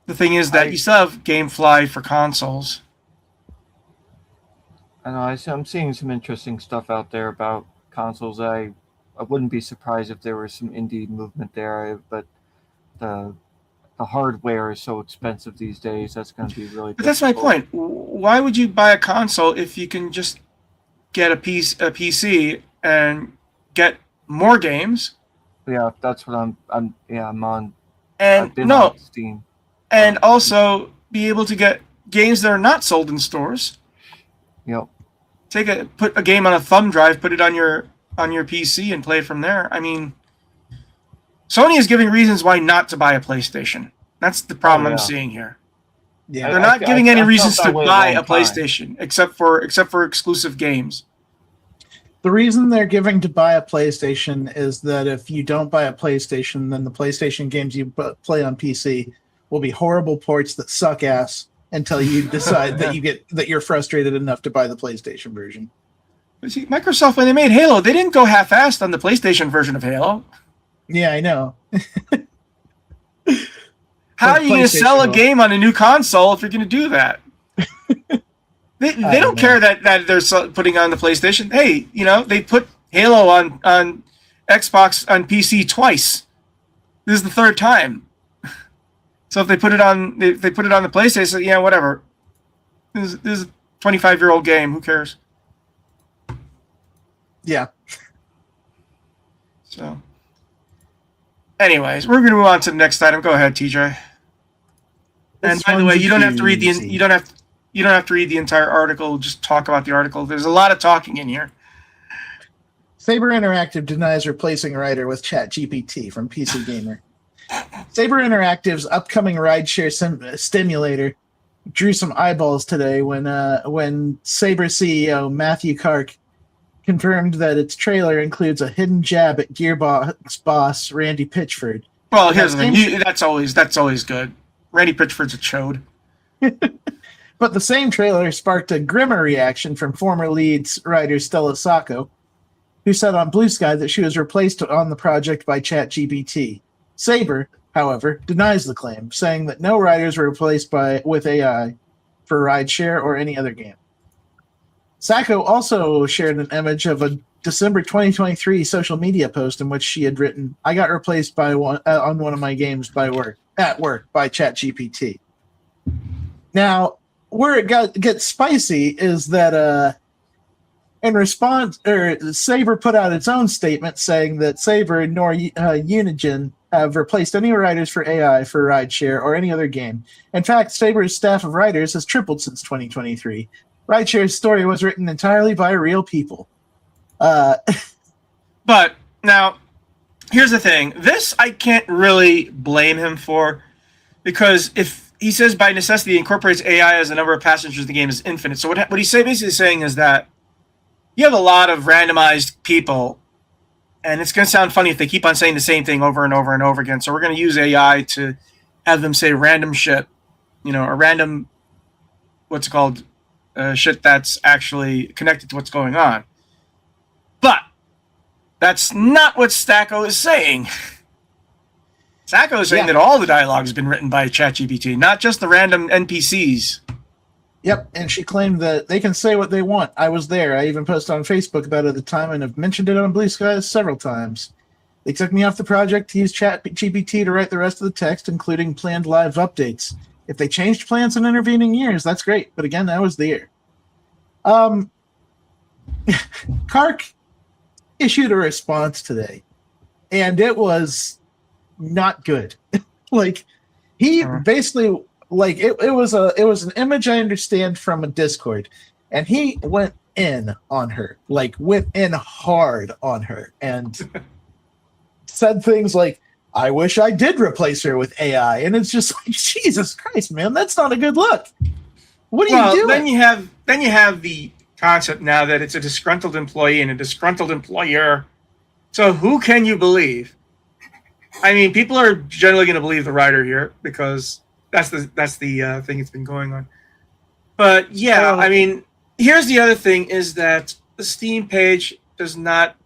The thing is that you still have GameFly for consoles. I know. I'm seeing some interesting stuff out there about consoles. I wouldn't be surprised if there was some indie movement there, but the hardware is so expensive these days. That's going to be really. But that's my point. Why would you buy a console if you can just get a PC and get more games? Yeah, that's what I'm on. And on Steam. And also be able to get games that are not sold in stores. Yep. Put a game on a thumb drive, put it on your PC, and play it from there. Sony is giving reasons why not to buy a PlayStation. That's the problem I'm seeing here. Yeah, they're not giving any reasons to buy a PlayStation except for exclusive games. The reason they're giving to buy a PlayStation is that if you don't buy a PlayStation, then the PlayStation games you play on PC will be horrible ports that suck ass until you decide that you're frustrated enough to buy the PlayStation version. See, Microsoft, when they made Halo, they didn't go half-assed on the PlayStation version of Halo. Yeah, I know. How are you going to sell a game on a new console if you're going to do that? They don't care that they're putting on the PlayStation. Hey, they put Halo on Xbox on PC twice. This is the third time. So if they put it on, the PlayStation, yeah, whatever. This is a 25-year-old game. Who cares? Yeah. So, anyways, we're going to move on to the next item. Go ahead, TJ. And by the way, you don't have to read the entire article. Just talk about the article. There's a lot of talking in here. Saber Interactive denies replacing writer with ChatGPT from PC Gamer. Saber Interactive's upcoming rideshare stimulator drew some eyeballs today when Saber CEO Matthew Kark confirmed that its trailer includes a hidden jab at Gearbox boss Randy Pitchford, Well, here's the thing. That's always good. Randy Pitchford's a chode. But the same trailer sparked a grimmer reaction from former leads writer Stella Sacco, who said on Blue Sky that she was replaced on the project by ChatGPT. Saber, however, denies the claim, saying that no writers were replaced with AI for Rideshare or any other game. Sacco also shared an image of a December 2023 social media post in which she had written, "I got replaced on one of my games at work by ChatGPT." Now, where it gets spicy is that in response, Saber put out its own statement saying that Saber nor Unigen have replaced any writers for AI for Rideshare or any other game. In fact, Saber's staff of writers has tripled since 2023. Rideshare's story was written entirely by real people. But now, here's the thing. This I can't really blame him for, because if he says by necessity incorporates AI as the number of passengers in the game is infinite. So what he's basically saying is that you have a lot of randomized people, and it's going to sound funny if they keep on saying the same thing over and over and over again. So we're going to use AI to have them say random shit, or random, what's it called, shit that's actually connected to what's going on. But that's not what Stacco is saying. Stacco is saying that all the dialogue has been written by ChatGPT, not just the random NPCs. Yep, and she claimed that they can say what they want. I was there. I even posted on Facebook about it at the time and have mentioned it on Blue Skies several times. They took me off the project to use ChatGPT to write the rest of the text, including planned live updates. If they changed plans in intervening years, that's great. But again, I was there. Kark issued a response today, and it was not good. He basically, it was an image I understand from a Discord, and he went in on her, went in hard on her, and said things like, "I wish I did replace her with AI," and it's just like, Jesus Christ, man, that's not a good look. What are you doing? Then you have the concept now that it's a disgruntled employee and a disgruntled employer. So who can you believe? I mean, people are generally going to believe the writer here because that's the thing that's been going on. But yeah, I mean, here's the other thing: is that the Steam page does not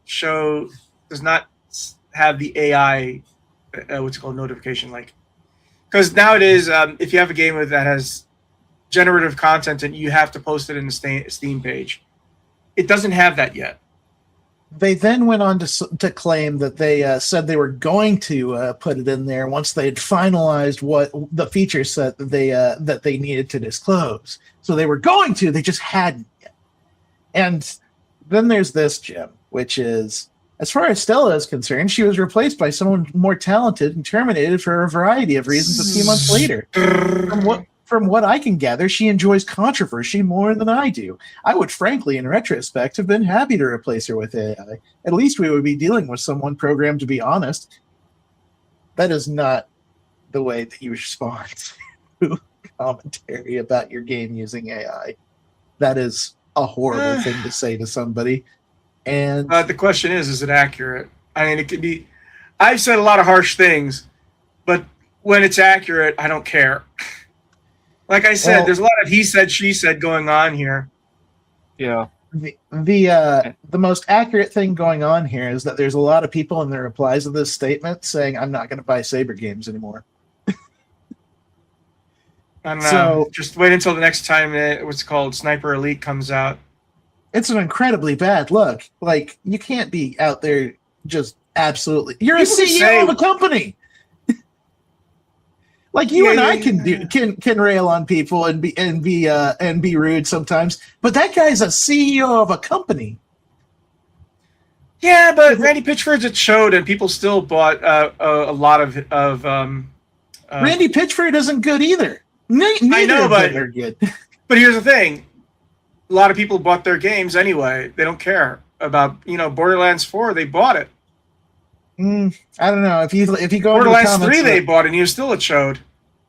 have the AI, what's it called, notification, because nowadays, if you have a game that has generative content and you have to post it in the Steam page, it doesn't have that yet. They then went on to claim that they said they were going to put it in there once they had finalized what the feature set that they needed to disclose. So they were going to, they just hadn't yet. And then there's this, Jim, which is, as far as Stella is concerned, she was replaced by someone more talented and terminated for a variety of reasons a few months later. From what I can gather, she enjoys controversy more than I do. I would frankly, in retrospect, have been happy to replace her with AI. At least we would be dealing with someone programmed to be honest. That is not the way that you respond to commentary about your game using AI. That is a horrible thing to say to somebody. And the question is it accurate? I mean, it could be. I've said a lot of harsh things, but when it's accurate, I don't care. Like I said, there's a lot of he said, she said going on here. Yeah. The most accurate thing going on here is that there's a lot of people in the replies to this statement saying, "I'm not going to buy Saber games anymore." I don't know. So just wait until the next time what's called Sniper Elite comes out. It's an incredibly bad look. You can't be out there just absolutely. You're people a CEO of a company. You and I can rail on people and be rude sometimes, but that guy's a CEO of a company. Yeah, but Randy Pitchford's it showed, and people still bought a lot of. Randy Pitchford isn't good either. I know, but they're good. But here's the thing: a lot of people bought their games anyway. They don't care about Borderlands 4. They bought it. I don't know if you go Borderlands into the 3 they bought, and he was still it showed.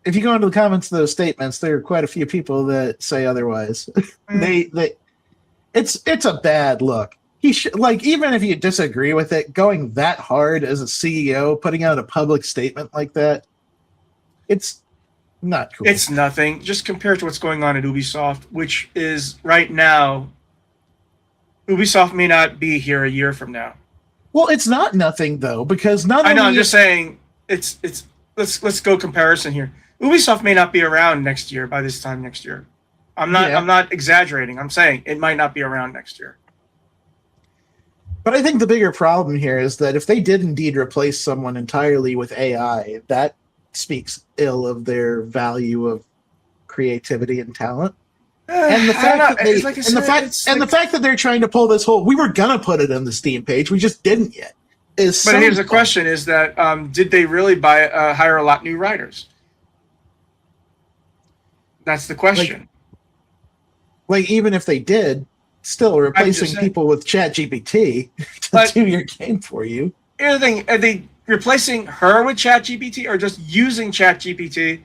If you go into the comments of those statements, there are quite a few people that say otherwise. It's a bad look. he should, like, even if you disagree with it, going that hard as a CEO, putting out a public statement like that, it's not cool. It's nothing. Just compared to what's going on at Ubisoft, which is right now, Ubisoft may not be here a year from now. Well, it's not nothing though, because not I know. only I'm just saying. It's. Let's go comparison here. Ubisoft may not be around next year by this time next year. I'm not exaggerating. I'm saying it might not be around next year. But I think the bigger problem here is that if they did indeed replace someone entirely with AI, that speaks ill of their value of creativity and talent. And the fact that the fact that they're trying to pull this whole, we were gonna put it on the Steam page, we just didn't yet. But here's the question: is that did they really hire a lot new writers? That's the question. Like even if they did, still replacing people with ChatGPT to do your game for you. Here's the thing: are they replacing her with ChatGPT, or just using ChatGPT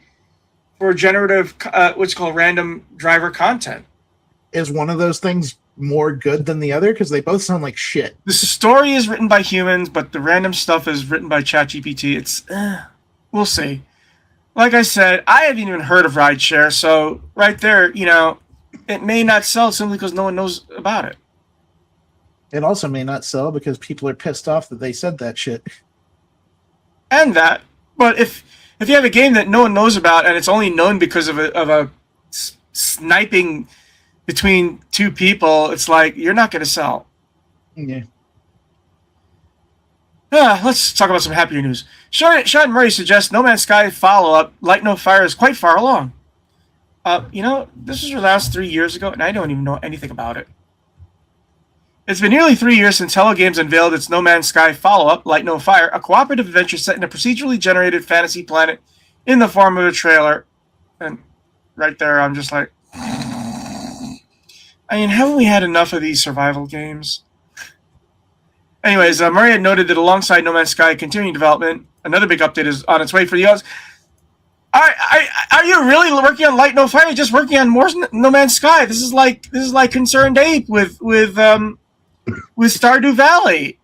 for generative, what's called random driver content? Is one of those things more good than the other? Because they both sound like shit. The story is written by humans, but the random stuff is written by ChatGPT. It's, we'll see. Like I said, I haven't even heard of rideshare, so right there, it may not sell simply because no one knows about it. It also may not sell because people are pissed off that they said that shit. And that, but if you have a game that no one knows about and it's only known because of a sniping between two people, it's like you're not going to sell. Yeah. Let's talk about some happier news. Sean Murray suggests No Man's Sky follow-up, Light No Fire, is quite far along. This was released 3 years ago, and I don't even know anything about it. It's been nearly 3 years since Hello Games unveiled its No Man's Sky follow-up, Light No Fire, a cooperative adventure set in a procedurally generated fantasy planet in the form of a trailer. And right there, I'm just like, haven't we had enough of these survival games? Anyways, Murray had noted that alongside No Man's Sky continuing development, another big update is on its way for the others. Are you really working on Light No Fire? You're just working on more No Man's Sky. This is like Concerned Ape with Stardew Valley.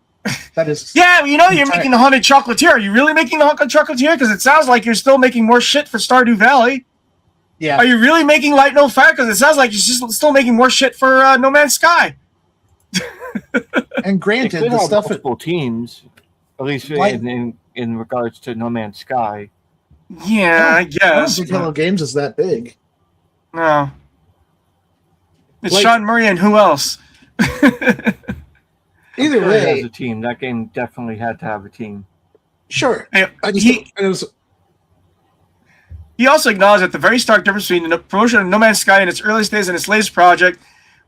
That is. Yeah, you're making the Haunted Chocolatier. Are you really making the Haunted Chocolatier? Because it sounds like you're still making more shit for Stardew Valley. Yeah. Are you really making Light No Fire? Because it sounds like you're still making more shit for No Man's Sky. And granted, the stuff multiple teams, at least in regards to No Man's Sky. Yeah, I guess. I don't think Hello Games is that big. No. It's Sean Murray and who else? Either way, has a team. That game definitely had to have a team. Sure. He also acknowledged that the very stark difference between the promotion of No Man's Sky in its earliest days and its latest project.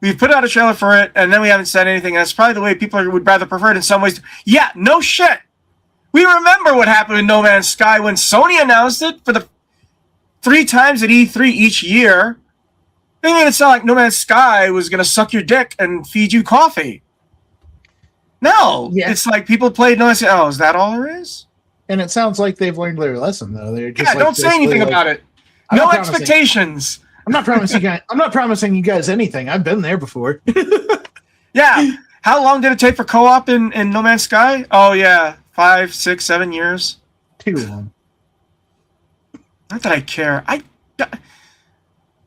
We've put out a trailer for it, and then we haven't said anything. And that's probably the way people would rather prefer it in some ways. Yeah, no shit. We remember what happened with No Man's Sky when Sony announced it for the 3 times at E3 each year. They made it sound like No Man's Sky was going to suck your dick and feed you coffee. No. Yeah. It's like people played No Man's Sky. Oh, is that all there is? And it sounds like they've learned their lesson, though. They're just don't say anything about it. No expectations. I'm not promising you guys anything. I've been there before. Yeah. How long did it take for co-op in No Man's Sky? Oh, yeah. 5, 6, 7 years. Too long. Not that I care. I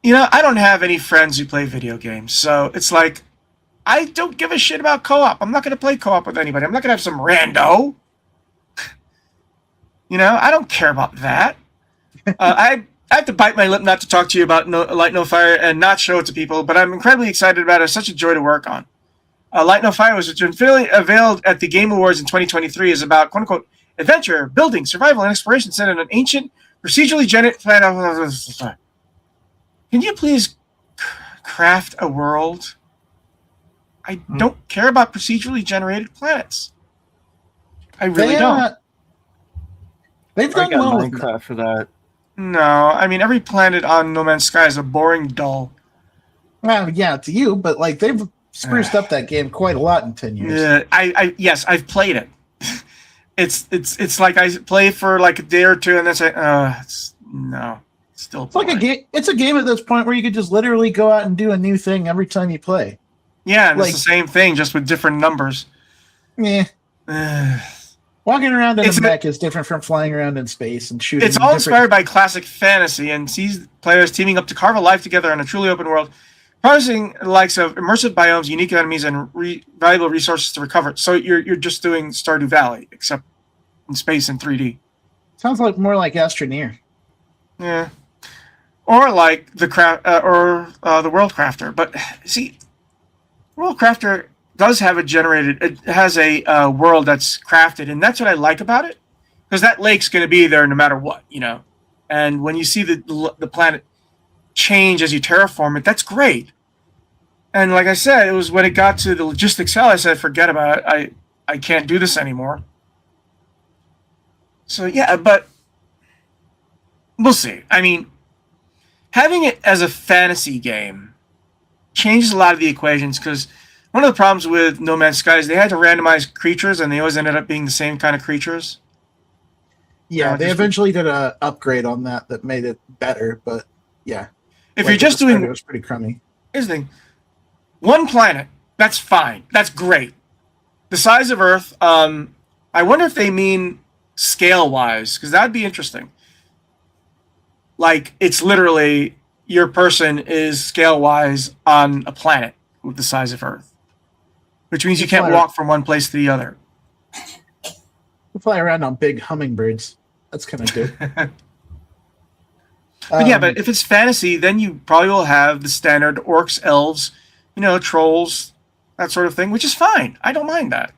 don't have any friends who play video games, so it's like I don't give a shit about co-op. I'm not going to play co-op with anybody. I'm not going to have some rando. I don't care about that. I have to bite my lip not to talk to you about Light No Fire and not show it to people, but I'm incredibly excited about it. It's such a joy to work on. Light No Fire was unveiled at the Game Awards in 2023 is about, quote-unquote, adventure, building, survival, and exploration set in an ancient, procedurally generated planet. Can you please craft a world? I don't care about procedurally generated planets. I really don't. They've done well with Minecraft for that. No, every planet on No Man's Sky is a boring dull. Well, yeah, to you, but they've spruced up that game quite a lot in 10 years. Yeah, yes, I've played it. It's like I play for like a day or two and then say, still. It's like a game. It's a game at this point where you could just literally go out and do a new thing every time you play. Yeah, and it's Like- the same thing, just with different numbers. Yeah. Ugh. Walking around in It's a a- mech is different from flying around in space and shooting. It's all different- inspired by classic fantasy and sees players teaming up to carve a life together in a truly open world, promising the likes of immersive biomes, unique enemies, and valuable resources to recover. So you're just doing Stardew Valley, except in space in 3D. Sounds like more like Astroneer. Yeah, or like the the World Crafter. But see, World Crafter does have a generated. It has a world that's crafted, and that's what I like about it, because that lake's going to be there no matter what, you know. And when you see the planet change as you terraform it, that's great. And like I said, it was when it got to the logistics hell, I said, forget about it. I can't do this anymore. So yeah, but we'll see. I mean, having it as a fantasy game changes a lot of the equations, because one of the problems with No Man's Sky is they had to randomize creatures, and they always ended up being the same kind of creatures. Yeah, Oh, they just- eventually did a upgrade on that made it better, but yeah. If Like, you're just at the start, doing, it was pretty crummy. here's the thing, one planet, that's fine. That's great. The size of Earth, I wonder if they mean scale-wise, because that'd be interesting. Like, it's literally, your person is scale-wise on a planet with the size of Earth. Which means you can't walk from one place to the other. You fly around on big hummingbirds. That's kind of good. But yeah, but if it's fantasy, then you probably will have the standard orcs, elves, you know, trolls, that sort of thing, which is fine. I don't mind that.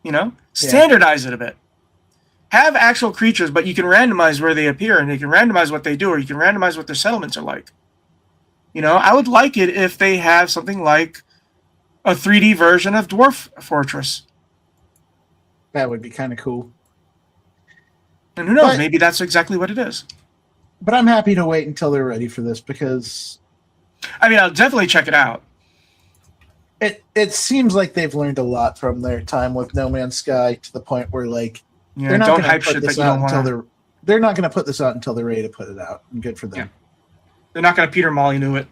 You know, standardize it a bit. Have actual creatures, but you can randomize where they appear, and you can randomize what they do, or you can randomize what their settlements are like. You know, I would like it if they have something like a 3D version of Dwarf Fortress. that would be kind of cool. And who knows, But- maybe that's exactly what it is. But I'm happy to wait until they're ready for this, because I mean, I'll definitely check it out. it seems like they've learned a lot from their time with No Man's Sky, to the point where, like, Yeah, they're not don't gonna hype put shit that this you out don't until want. they're not going to put this out until they're ready to put it out, and good for them. Yeah. They're not going to Peter Molyneux it.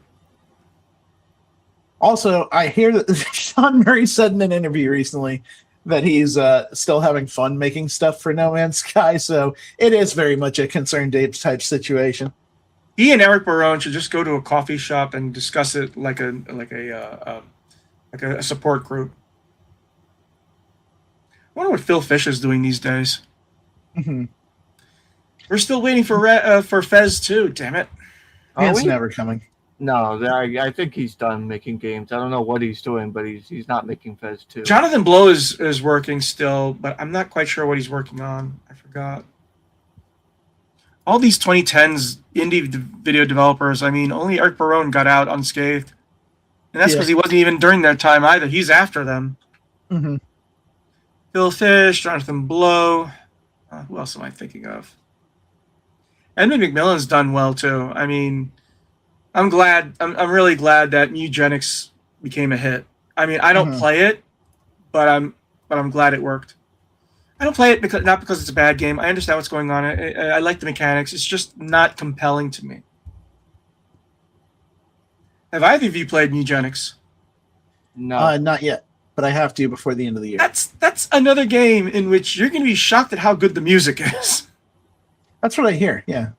Also, I hear that Sean Murray said in an interview recently that he's still having fun making stuff for No Man's Sky, so it is very much a Concerned Apes type situation. He and Eric Barone should just go to a coffee shop and discuss it like a support group. I wonder what Phil Fish is doing these days. Mm-hmm. We're still waiting for Fez 2, damn it. Are It's we? never coming. No, I think he's done making games. I don't know what he's doing, but he's not making Fez 2. Jonathan Blow is working still, but I'm not quite sure what he's working on. I forgot. All these 2010s indie video developers, I mean, only Eric Barone got out unscathed. And that's because he wasn't even during their time either. He's after them. Mm-hmm. Phil Fish, Jonathan Blow. Who else am I thinking of? Edmund McMillan's done well too. I mean, I'm glad. I'm really glad that Eugenics became a hit. I mean, I don't play it, but I'm glad it worked. I don't play it not because it's a bad game. I understand what's going on. I like the mechanics. It's just not compelling to me. Have either of you played Eugenics? No. Not yet, but I have to before the end of the year. That's another game in which you're going to be shocked at how good the music is. That's what I hear, yeah.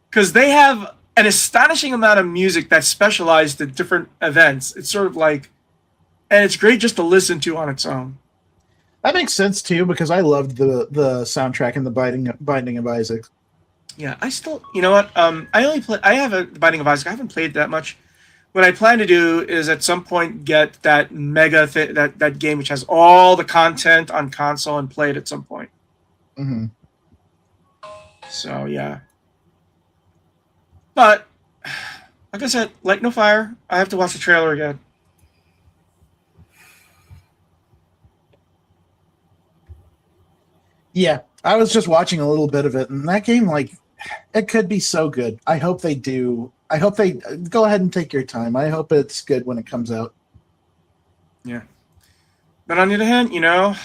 Because they have an astonishing amount of music that's specialized in different events. It's sort of like, and it's great just to listen to on its own. That makes sense, too, because I loved the soundtrack in the Binding of Isaac. Yeah, I still, you know what? I have a Binding of Isaac. I haven't played that much. What I plan to do is at some point get that mega that game which has all the content on console and play it at some point. Mm-hmm. So yeah. But like I said, Light No Fire. I have to watch the trailer again. Yeah, I was just watching a little bit of it, and that game, like, it could be so good. I hope they do. I hope they go ahead and take your time. I hope it's good when it comes out. Yeah. But on the other hand, you know,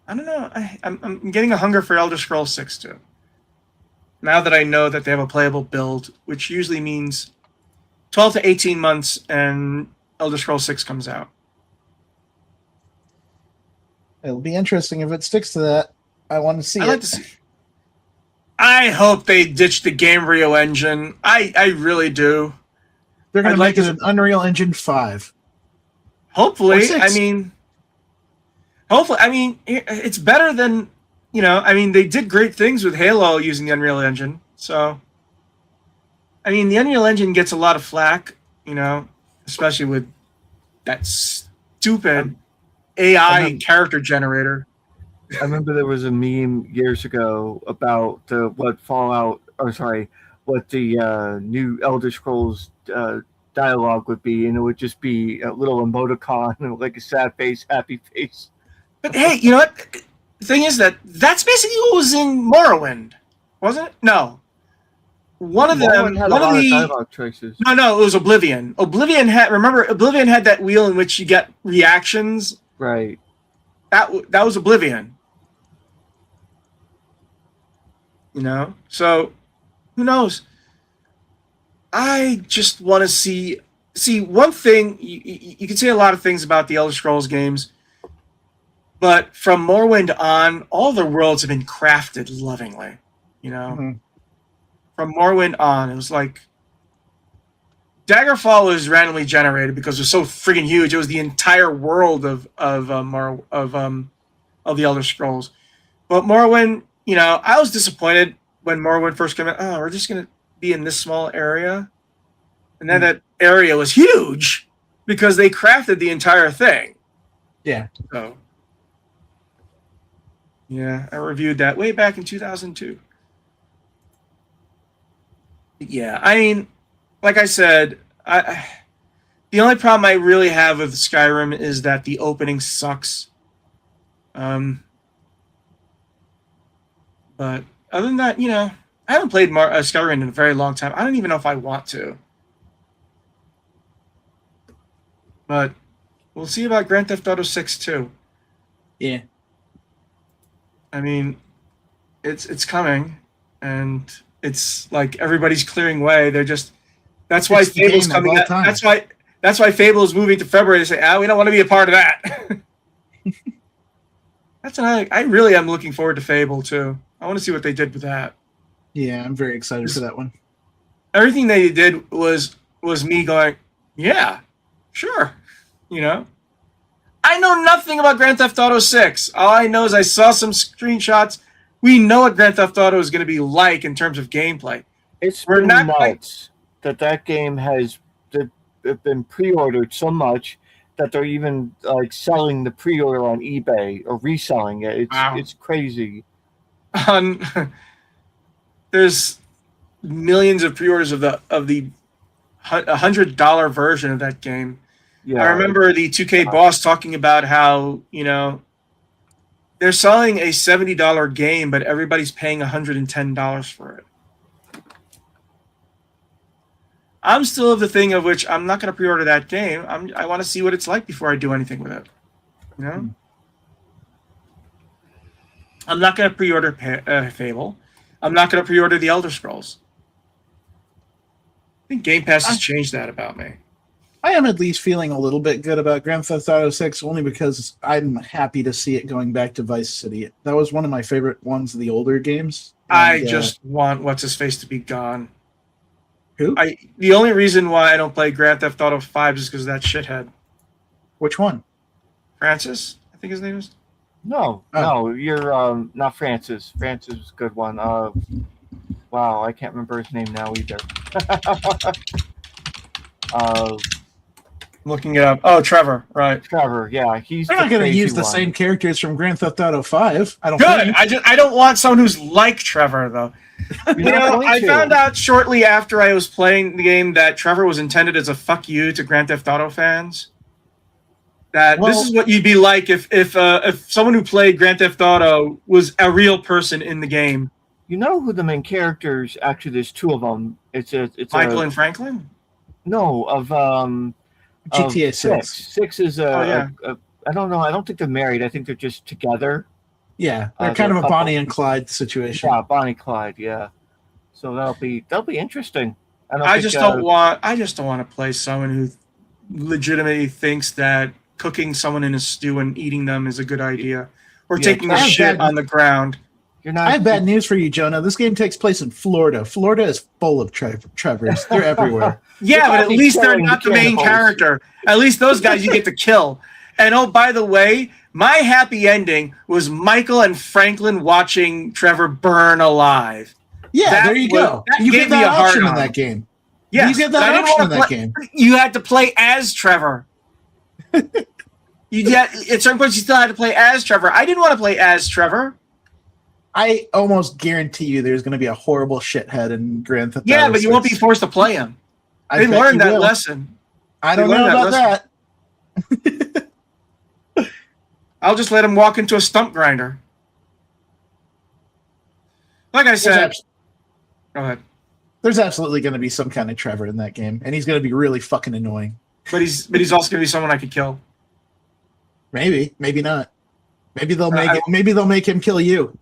I don't know. I'm getting a hunger for Elder Scrolls 6 too. Now that I know that they have a playable build, which usually means 12 to 18 months, and Elder Scrolls 6 comes out. It'll be interesting if it sticks to that. I want to see I it. like to see. I hope they ditch the Gamebryo engine. I really do. They're going I'd to like make it to- an Unreal Engine 5. Hopefully, Or 6. I mean, it's better than, I mean, they did great things with Halo using the Unreal Engine. So, I mean, the Unreal Engine gets a lot of flack, especially with that stupid AI remember- character generator. I remember there was a meme years ago about what the new Elder Scrolls dialogue would be, and it would just be a little emoticon and like a sad face, happy face. But hey, you know what? The thing is that's basically what was in Morrowind, wasn't it? No. One of Morrowind them, had one a of lot of the dialogue choices. no, it was Oblivion. Oblivion had that wheel in which you get reactions. Right. That was Oblivion. So who knows? I just want to see one thing. You can say a lot of things about the Elder Scrolls games, but from Morrowind on, all the worlds have been crafted lovingly. Mhm. From Morrowind on, it was like Daggerfall was randomly generated because it was so friggin' huge. It was the entire world of the Elder Scrolls. But Morrowind, I was disappointed when Morrowind first came out. Oh, we're just gonna be in this small area, and then that area was huge because they crafted the entire thing. Yeah. So, yeah, I reviewed that way back in 2002. Yeah, I mean, like I said, the only problem I really have with Skyrim is that the opening sucks. But other than that, I haven't played Skyrim in a very long time. I don't even know if I want to. But we'll see about Grand Theft Auto 6 too. Yeah. I mean, it's coming, and it's like everybody's clearing way. That's why It's the Fable's game of coming all out. time. That's why Fable is moving to February to say, we don't want to be a part of that. I really am looking forward to Fable too. I want to see what they did with that. Yeah, I'm very excited for that one. Everything they did was me going, yeah, sure. I know nothing about Grand Theft Auto 6. All I know is I saw some screenshots. We know what Grand Theft Auto is going to be like in terms of gameplay. We're been nuts that game has been pre-ordered so much that they're even like selling the pre-order on eBay or reselling it. It's crazy. There's millions of pre-orders of the $100 version of that game. Yeah, I remember the 2K boss talking about how they're selling a $70 game, but everybody's paying $110 for it. I'm still of the thing of which I'm not going to pre-order that game. I want to see what it's like before I do anything with it. I'm not going to pre-order Fable. I'm not going to pre-order the Elder Scrolls. I think Game Pass has changed that about me. I am at least feeling a little bit good about Grand Theft Auto 6 only because I'm happy to see it going back to Vice City. That was one of my favorite ones of the older games. I just want What's-His-Face to be gone. Who? The only reason why I don't play Grand Theft Auto 5 is because of that shithead. Which one? Francis, I think his name is. No, you're not Francis. Francis is a good one. Wow, I can't remember his name now either. Looking it up. Oh, Trevor, right? Trevor, yeah, he's. They're not going to use the same characters from Grand Theft Auto 5. I don't. Good. I don't want someone who's like Trevor though. I found out shortly after I was playing the game that Trevor was intended as a fuck you to Grand Theft Auto fans. This is what you'd be like if someone who played Grand Theft Auto was a real person in the game. You know who the main characters? Actually, there's two of them. It's Michael and Franklin. No, of GTA 6. 6 is I don't know. I don't think they're married. I think they're just together. Yeah, they're kind of a Bonnie and Clyde situation. Yeah, Bonnie and Clyde. Yeah, so that'll be interesting. I just don't want to play someone who legitimately thinks that cooking someone in a stew and eating them is a good idea, or Yeah, taking a I have shit bad- on the ground. You're not. I have bad news for you, Jonah. This game takes place in Florida. Florida is full of Trevors. They're everywhere. Yeah, but at probably least they're killing not the the main cannibals. character. At least those guys you get to kill. And oh, by the way, my happy ending was Michael and Franklin watching Trevor burn alive. Yeah, That there you was- go. that You gave get me a that hard option in on. that game. Yes, You get but I that didn't option in wanna that play- game. You had to play as Trevor. At certain points, you still had to play as Trevor. I didn't want to play as Trevor. I almost guarantee you there's going to be a horrible shithead in Grand Theft Auto Yeah, but you won't be 6. forced to play him. I They bet learned you that will. lesson. I don't They know learned about that that. I'll just let him walk into a stump grinder. Like I said, go ahead. There's absolutely going to be some kind of Trevor in that game, and he's going to be really fucking annoying. But he's also gonna be someone I could kill. Maybe, maybe not. Maybe they'll I- Maybe they'll make him kill you.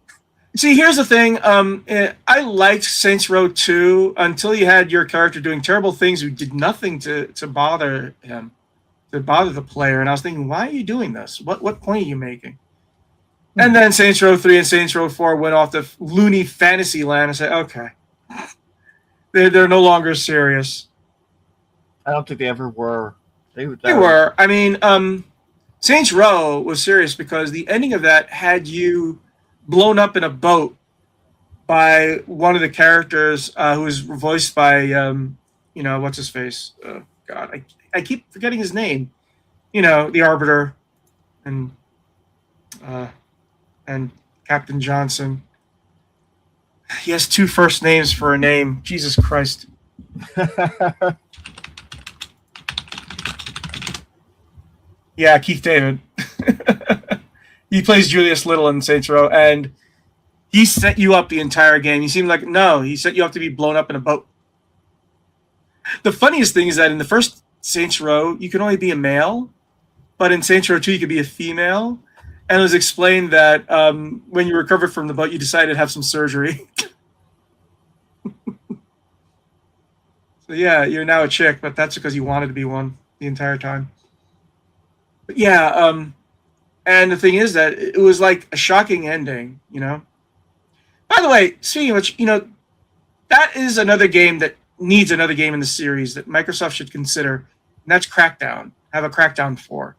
See, here's the thing. I liked Saints Row 2 until you had your character doing terrible things who did nothing to bother him, to bother the player. And I was thinking, why are you doing this? What point are you making? And then Saints Row 3 and Saints Row 4 went off the loony fantasy land and said, okay, they're no longer serious. I don't think they ever were. They Were. I mean, Saints Row was serious because the ending of that had you blown up in a boat by one of the characters who was voiced by, what's his face? God, I keep forgetting his name. The Arbiter and Captain Johnson. He has two first names for a name. Jesus Christ. Yeah, Keith David. He plays Julius Little in Saints Row, and he set you up the entire game. He seemed like, no, he set you up to be blown up in a boat. The funniest thing is that in the first Saints Row, you could only be a male, but in Saints Row 2, you could be a female. And it was explained that when you recovered from the boat, you decided to have some surgery. So yeah, you're now a chick, but that's because you wanted to be one the entire time. But yeah, and the thing is that it was like a shocking ending, By the way, speaking of which, that is another game that needs another game in the series that Microsoft should consider, and that's Crackdown. Have a Crackdown 4.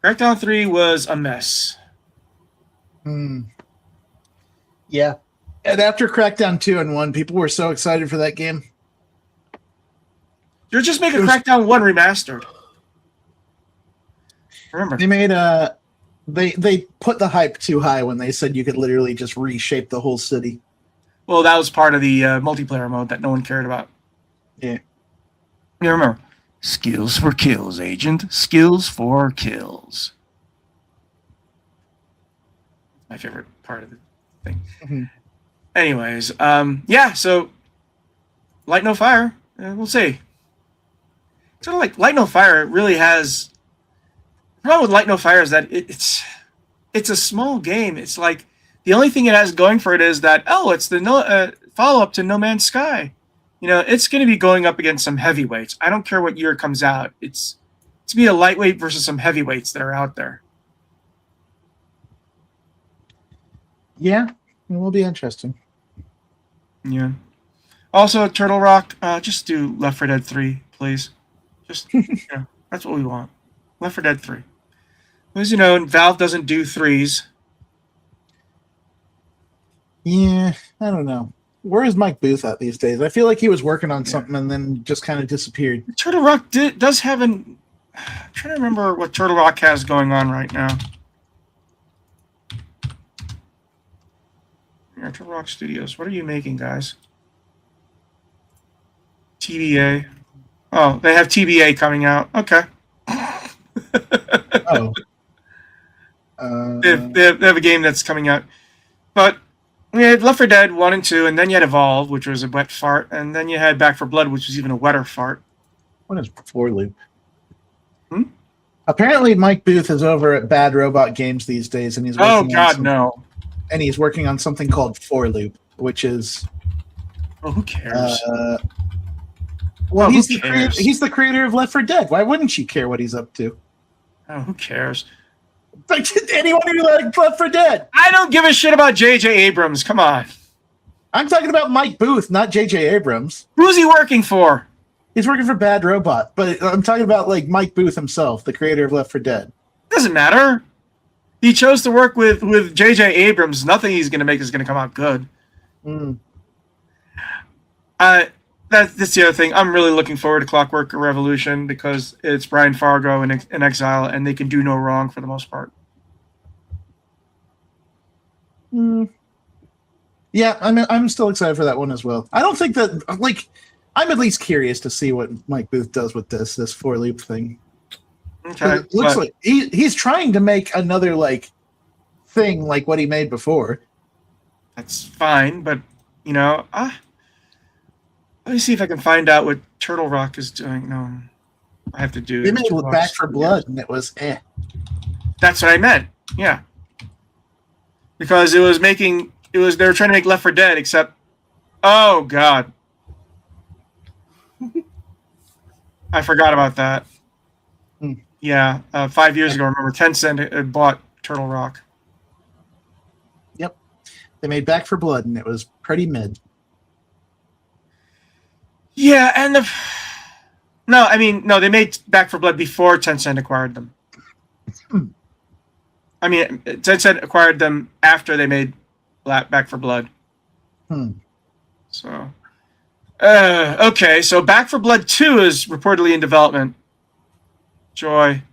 Crackdown 3 was a mess. Yeah. And after Crackdown 2 and 1, people were so excited for that game. You're just making Crackdown 1 remastered. Remember. They made they put the hype too high when they said you could literally just reshape the whole city. Well, that was part of the multiplayer mode that no one cared about. Yeah. Yeah, remember. Skills for kills, Agent. Skills for kills. My favorite part of the thing. Mm-hmm. Anyways, so Light No Fire. We'll see. Sort of like Light No Fire really has. The problem with Light No Fire is that it's a small game. It's like the only thing it has going for it is that it's the follow up to No Man's Sky. It's going to be going up against some heavyweights. I don't care what year it comes out. It's to be a lightweight versus some heavyweights that are out there. Yeah, it will be interesting. Yeah. Also, Turtle Rock, just do Left 4 Dead 3, please. Just, that's what we want. Left 4 Dead 3. As you know, Valve doesn't do threes. Yeah, I don't know. Where is Mike Booth at these days? I feel like he was working on something and then just kind of disappeared. Turtle Rock does have an... I'm trying to remember what Turtle Rock has going on right now. Yeah, Turtle Rock Studios. What are you making, guys? TBA. Oh, they have TBA coming out. Okay. Oh. They have a game that's coming out. But we had Left 4 Dead 1 and 2, and then you had Evolve, which was a wet fart, and then you had Back 4 Blood, which was even a wetter fart. What is For Loop? Apparently, Mike Booth is over at Bad Robot Games these days, and he's working no. And he's working on something called For Loop, which is Oh, who cares? Well, Oh, he's who the creator. cares? He's the creator of Left 4 Dead. Why wouldn't you care what he's up to? Oh, who cares? Like anyone who likes Left 4 Dead. I don't give a shit about J.J. Abrams. Come on. I'm talking about Mike Booth, not J.J. Abrams. Who's he working for? He's working for Bad Robot, but I'm talking about like Mike Booth himself, the creator of Left 4 Dead. Doesn't matter. He chose to work with J.J. Abrams. Nothing he's going to make is going to come out good. Mm. That's the other thing. I'm really looking forward to Clockwork Revolution because it's Brian Fargo in exile, and they can do no wrong for the most part. Mm. Yeah, I'm still excited for that one as well. I don't think that like I'm at least curious to see what Mike Booth does with this 4-loop thing. Okay, It looks like he's trying to make another like thing like what he made before. that's fine, but you know, let me see if I can find out what Turtle Rock is doing. No, I have to do. They made Back 4 Blood, and it was eh. That's what I meant. Yeah, because they were trying to make Left 4 Dead, except, oh god, I forgot about that. Hmm. Yeah, 5 years ago, I remember Tencent had bought Turtle Rock. Yep, they made Back 4 Blood, and it was pretty mid. Yeah, and they made Back 4 Blood before Tencent acquired them. I mean, Tencent acquired them after they made Back 4 Blood. So, okay, so Back 4 Blood 2 is reportedly in development. Joy.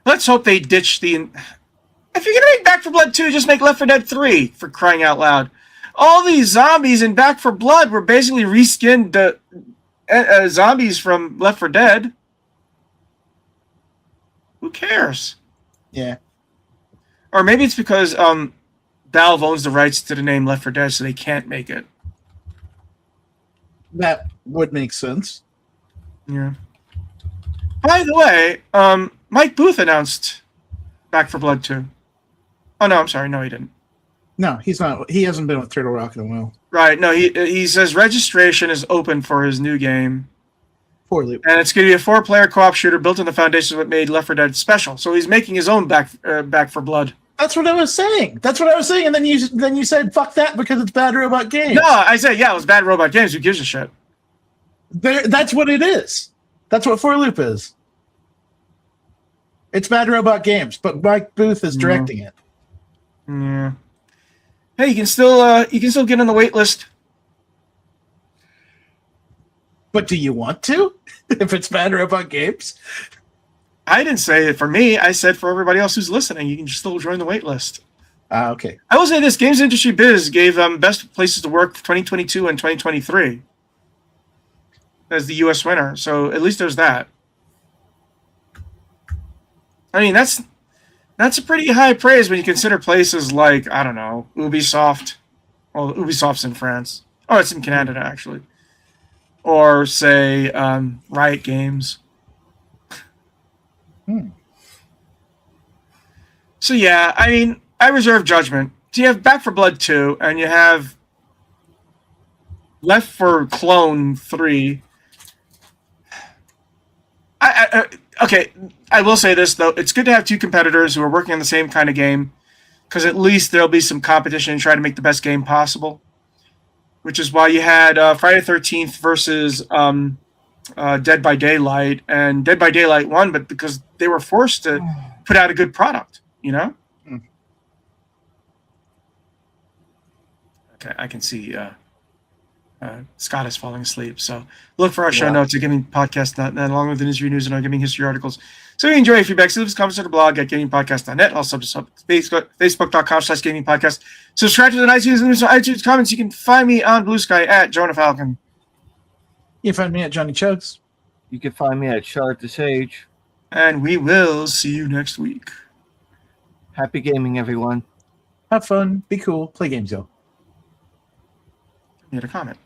Let's hope they ditch the... If you're going to make Back 4 Blood 2, just make Left 4 Dead 3, for crying out loud. All these zombies in Back 4 Blood were basically reskinned zombies from Left 4 Dead. Who cares? Yeah. Or maybe it's because Valve owns the rights to the name Left 4 Dead, so they can't make it. That would make sense. Yeah. By the way, Mike Booth announced Back 4 Blood 2. Oh, no, I'm sorry. No, he didn't. No, he's not. He hasn't been with Turtle Rock in a while. Right. No, he says registration is open for his new game. 4-loop. And it's going to be a 4-player co-op shooter built on the foundations of what made Left 4 Dead special. So he's making his own Back 4 Blood. That's what I was saying. And then you said fuck that because it's Bad Robot Games. No, I said, yeah, it was Bad Robot Games. Who gives a shit? That's what it is. That's what 4-loop is. It's Bad Robot Games, but Mike Booth is directing it. Yeah. Hey, you can still get on the wait list. But do you want to? If it's Bad Robot Games? I didn't say it for me. I said for everybody else who's listening, you can still join the wait list. Okay. I will say this: Games Industry Biz gave best places to work for 2022 and 2023 as the U.S. winner. So at least there's that. I mean, that's a pretty high praise when you consider places like, I don't know, Ubisoft. Well, Ubisoft's in France. Oh, it's in Canada, actually. Or, say, Riot Games. So, yeah, I mean, I reserve judgment. So you have Back 4 Blood 2, and you have Left 4 Clone 3. Okay, I will say this, though. It's good to have two competitors who are working on the same kind of game, because at least there'll be some competition and try to make the best game possible, which is why you had Friday the 13th versus Dead by Daylight, and Dead by Daylight won, but because they were forced to put out a good product, you know? Okay, I can see Scott is falling asleep. So look for our show notes at gamingpodcast.net, along with the industry news and our gaming history articles. So if you enjoy your feedback, leave us comments on the blog at gamingpodcast.net. Also, Facebook.com/gamingpodcast. Subscribe to the iTunes comments. You can find me on Blue Sky at Jonah Falcon. You can find me at Johnny Chugs. You can find me at Shard the Sage. And we will see you next week. Happy gaming, everyone. Have fun. Be cool. Play games, yo. You had a comment.